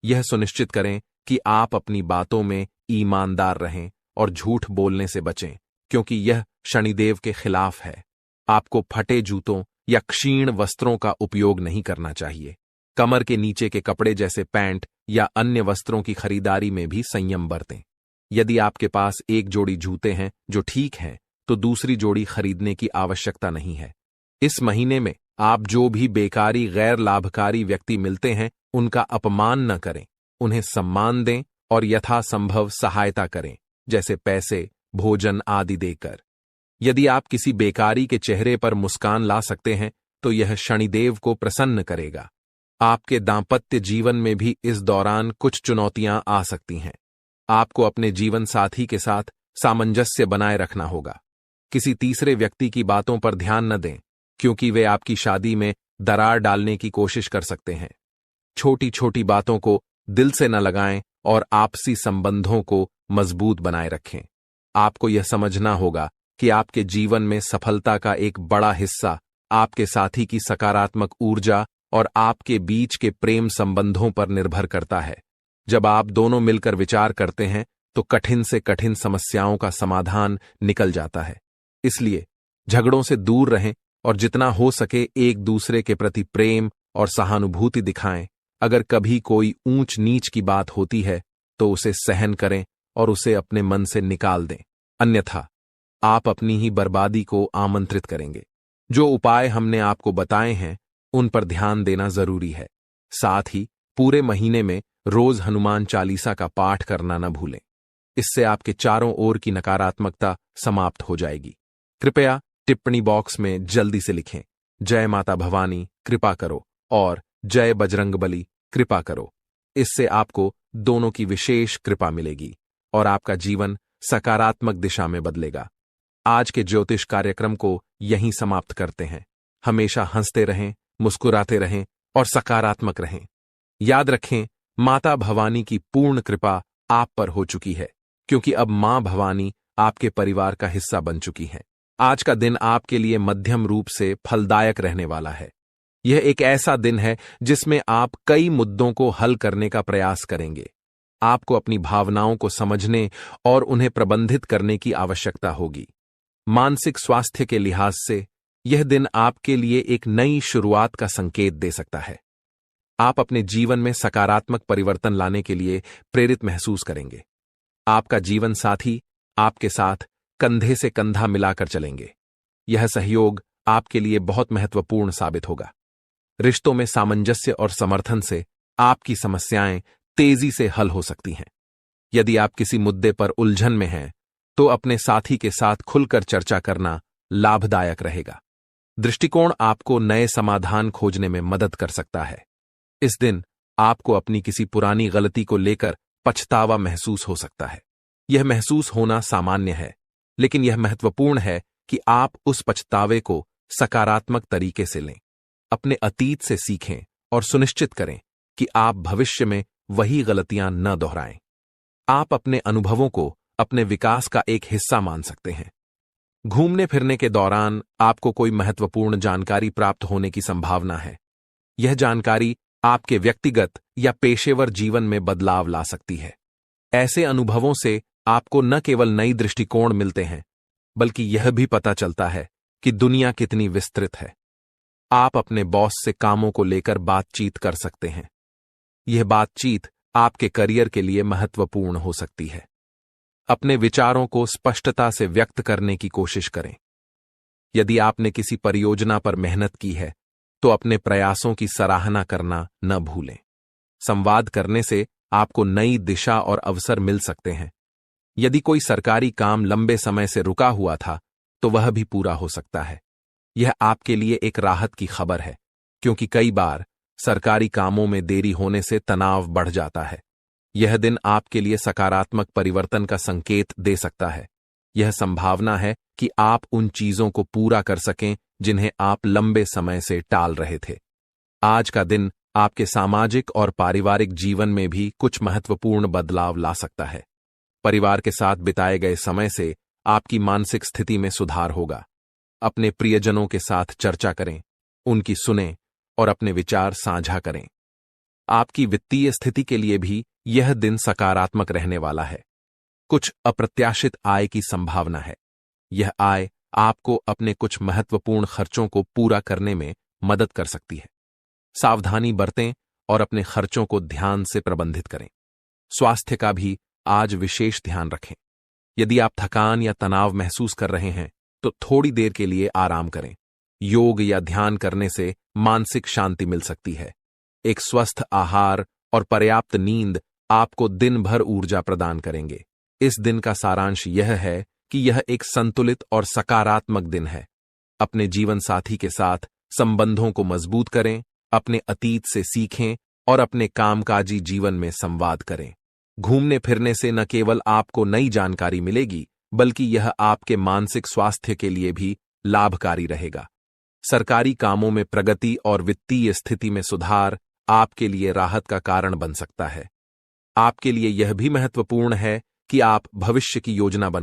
यह सुनिश्चित करें कि आप अपनी बातों में ईमानदार रहें और झूठ बोलने से बचें, क्योंकि यह शनिदेव के खिलाफ है। आपको फटे जूतों या क्षीण वस्त्रों का उपयोग नहीं करना चाहिए। कमर के नीचे के कपड़े जैसे पैंट या अन्य वस्त्रों की खरीदारी में भी संयम बरतें। यदि आपके पास एक जोड़ी जूते हैं जो ठीक हैं, तो दूसरी जोड़ी खरीदने की आवश्यकता नहीं है। इस महीने में आप जो भी बेकारी गैर लाभकारी व्यक्ति मिलते हैं उनका अपमान न करें, उन्हें सम्मान दें और यथासंभव सहायता करें, जैसे पैसे, भोजन आदि देकर। यदि आप किसी बेकारी के चेहरे पर मुस्कान ला सकते हैं तो यह शनिदेव को प्रसन्न करेगा। आपके दांपत्य जीवन में भी इस दौरान कुछ चुनौतियां आ सकती हैं। आपको अपने जीवन साथी के साथ सामंजस्य बनाए रखना होगा। किसी तीसरे व्यक्ति की बातों पर ध्यान न दें, क्योंकि वे आपकी शादी में दरार डालने की कोशिश कर सकते हैं। छोटी छोटी बातों को दिल से न लगाएं और आपसी संबंधों को मजबूत बनाए रखें। आपको यह समझना होगा कि आपके जीवन में सफलता का एक बड़ा हिस्सा आपके साथी की सकारात्मक ऊर्जा और आपके बीच के प्रेम संबंधों पर निर्भर करता है। जब आप दोनों मिलकर विचार करते हैं तो कठिन से कठिन समस्याओं का समाधान निकल जाता है। इसलिए झगड़ों से दूर रहें और जितना हो सके एक दूसरे के प्रति प्रेम और सहानुभूति दिखाएं। अगर कभी कोई ऊंच नीच की बात होती है तो उसे सहन करें और उसे अपने मन से निकाल दें, अन्यथा आप अपनी ही बर्बादी को आमंत्रित करेंगे। जो उपाय हमने आपको बताए हैं उन पर ध्यान देना जरूरी है। साथ ही पूरे महीने में रोज हनुमान चालीसा का पाठ करना न भूलें। इससे आपके चारों ओर की नकारात्मकता समाप्त हो जाएगी। कृपया टिप्पणी बॉक्स में जल्दी से लिखें, जय माता भवानी कृपा करो और जय बजरंगबली कृपा करो। इससे आपको दोनों की विशेष कृपा मिलेगी और आपका जीवन सकारात्मक दिशा में बदलेगा। आज के ज्योतिष कार्यक्रम को यहीं समाप्त करते हैं। हमेशा हंसते रहें, मुस्कुराते रहें और सकारात्मक रहें। याद रखें, माता भवानी की पूर्ण कृपा आप पर हो चुकी है, क्योंकि अब मां भवानी आपके परिवार का हिस्सा बन चुकी हैं। आज का दिन आपके लिए मध्यम रूप से फलदायक रहने वाला है। यह एक ऐसा दिन है जिसमें आप कई मुद्दों को हल करने का प्रयास करेंगे। आपको अपनी भावनाओं को समझने और उन्हें प्रबंधित करने की आवश्यकता होगी। मानसिक स्वास्थ्य के लिहाज से यह दिन आपके लिए एक नई शुरुआत का संकेत दे सकता है। आप अपने जीवन में सकारात्मक परिवर्तन लाने के लिए प्रेरित महसूस करेंगे। आपका जीवन साथी आपके साथ कंधे से कंधा मिलाकर चलेंगे। यह सहयोग आपके लिए बहुत महत्वपूर्ण साबित होगा। रिश्तों में सामंजस्य और समर्थन से आपकी समस्याएं तेजी से हल हो सकती हैं। यदि आप किसी मुद्दे पर उलझन में हैं तो अपने साथी के साथ खुलकर चर्चा करना लाभदायक रहेगा। दृष्टिकोण आपको नए समाधान खोजने में मदद कर सकता है। इस दिन आपको अपनी किसी पुरानी गलती को लेकर पछतावा महसूस हो सकता है। यह महसूस होना सामान्य है, लेकिन यह महत्वपूर्ण है कि आप उस पछतावे को सकारात्मक तरीके से लें। अपने अतीत से सीखें और सुनिश्चित करें कि आप भविष्य में वही गलतियां न दोहराएं। आप अपने अनुभवों को अपने विकास का एक हिस्सा मान सकते हैं। घूमने फिरने के दौरान आपको कोई महत्वपूर्ण जानकारी प्राप्त होने की संभावना है। यह जानकारी आपके व्यक्तिगत या पेशेवर जीवन में बदलाव ला सकती है। ऐसे अनुभवों से आपको न केवल नई दृष्टिकोण मिलते हैं, बल्कि यह भी पता चलता है कि दुनिया कितनी विस्तृत है। आप अपने बॉस से कामों को लेकर बातचीत कर सकते हैं। यह बातचीत आपके करियर के लिए महत्वपूर्ण हो सकती है। अपने विचारों को स्पष्टता से व्यक्त करने की कोशिश करें। यदि आपने किसी परियोजना पर मेहनत की है, तो अपने प्रयासों की सराहना करना न भूलें। संवाद करने से आपको नई दिशा और अवसर मिल सकते हैं। यदि कोई सरकारी काम लंबे समय से रुका हुआ था, तो वह भी पूरा हो सकता है। यह आपके लिए एक राहत की खबर है, क्योंकि कई बार सरकारी कामों में देरी होने से तनाव बढ़ जाता है। यह दिन आपके लिए सकारात्मक परिवर्तन का संकेत दे सकता है। यह संभावना है कि आप उन चीजों को पूरा कर सकें जिन्हें आप लंबे समय से टाल रहे थे। आज का दिन आपके सामाजिक और पारिवारिक जीवन में भी कुछ महत्वपूर्ण बदलाव ला सकता है। परिवार के साथ बिताए गए समय से आपकी मानसिक स्थिति में सुधार होगा। अपने प्रियजनों के साथ चर्चा करें, उनकी सुनें और अपने विचार साझा करें। आपकी वित्तीय स्थिति के लिए भी यह दिन सकारात्मक रहने वाला है। कुछ अप्रत्याशित आय की संभावना है। यह आय आपको अपने कुछ महत्वपूर्ण खर्चों को पूरा करने में मदद कर सकती है। सावधानी बरतें और अपने खर्चों को ध्यान से प्रबंधित करें। स्वास्थ्य का भी आज विशेष ध्यान रखें। यदि आप थकान या तनाव महसूस कर रहे हैं, तो थोड़ी देर के लिए आराम करें। योग या ध्यान करने से मानसिक शांति मिल सकती है। एक स्वस्थ आहार और पर्याप्त नींद आपको दिन भर ऊर्जा प्रदान करेंगे। इस दिन का सारांश यह है कि यह एक संतुलित और सकारात्मक दिन है। अपने जीवन साथी के साथ संबंधों को मजबूत करें, अपने अतीत से सीखें और अपने कामकाजी जीवन में संवाद करें। घूमने फिरने से न केवल आपको नई जानकारी मिलेगी, बल्कि यह आपके मानसिक स्वास्थ्य के लिए भी लाभकारी रहेगा। सरकारी कामों में प्रगति और वित्तीय स्थिति में सुधार आपके लिए राहत का कारण बन सकता है। आपके लिए यह भी महत्वपूर्ण है कि आप भविष्य की योजना बनाएं।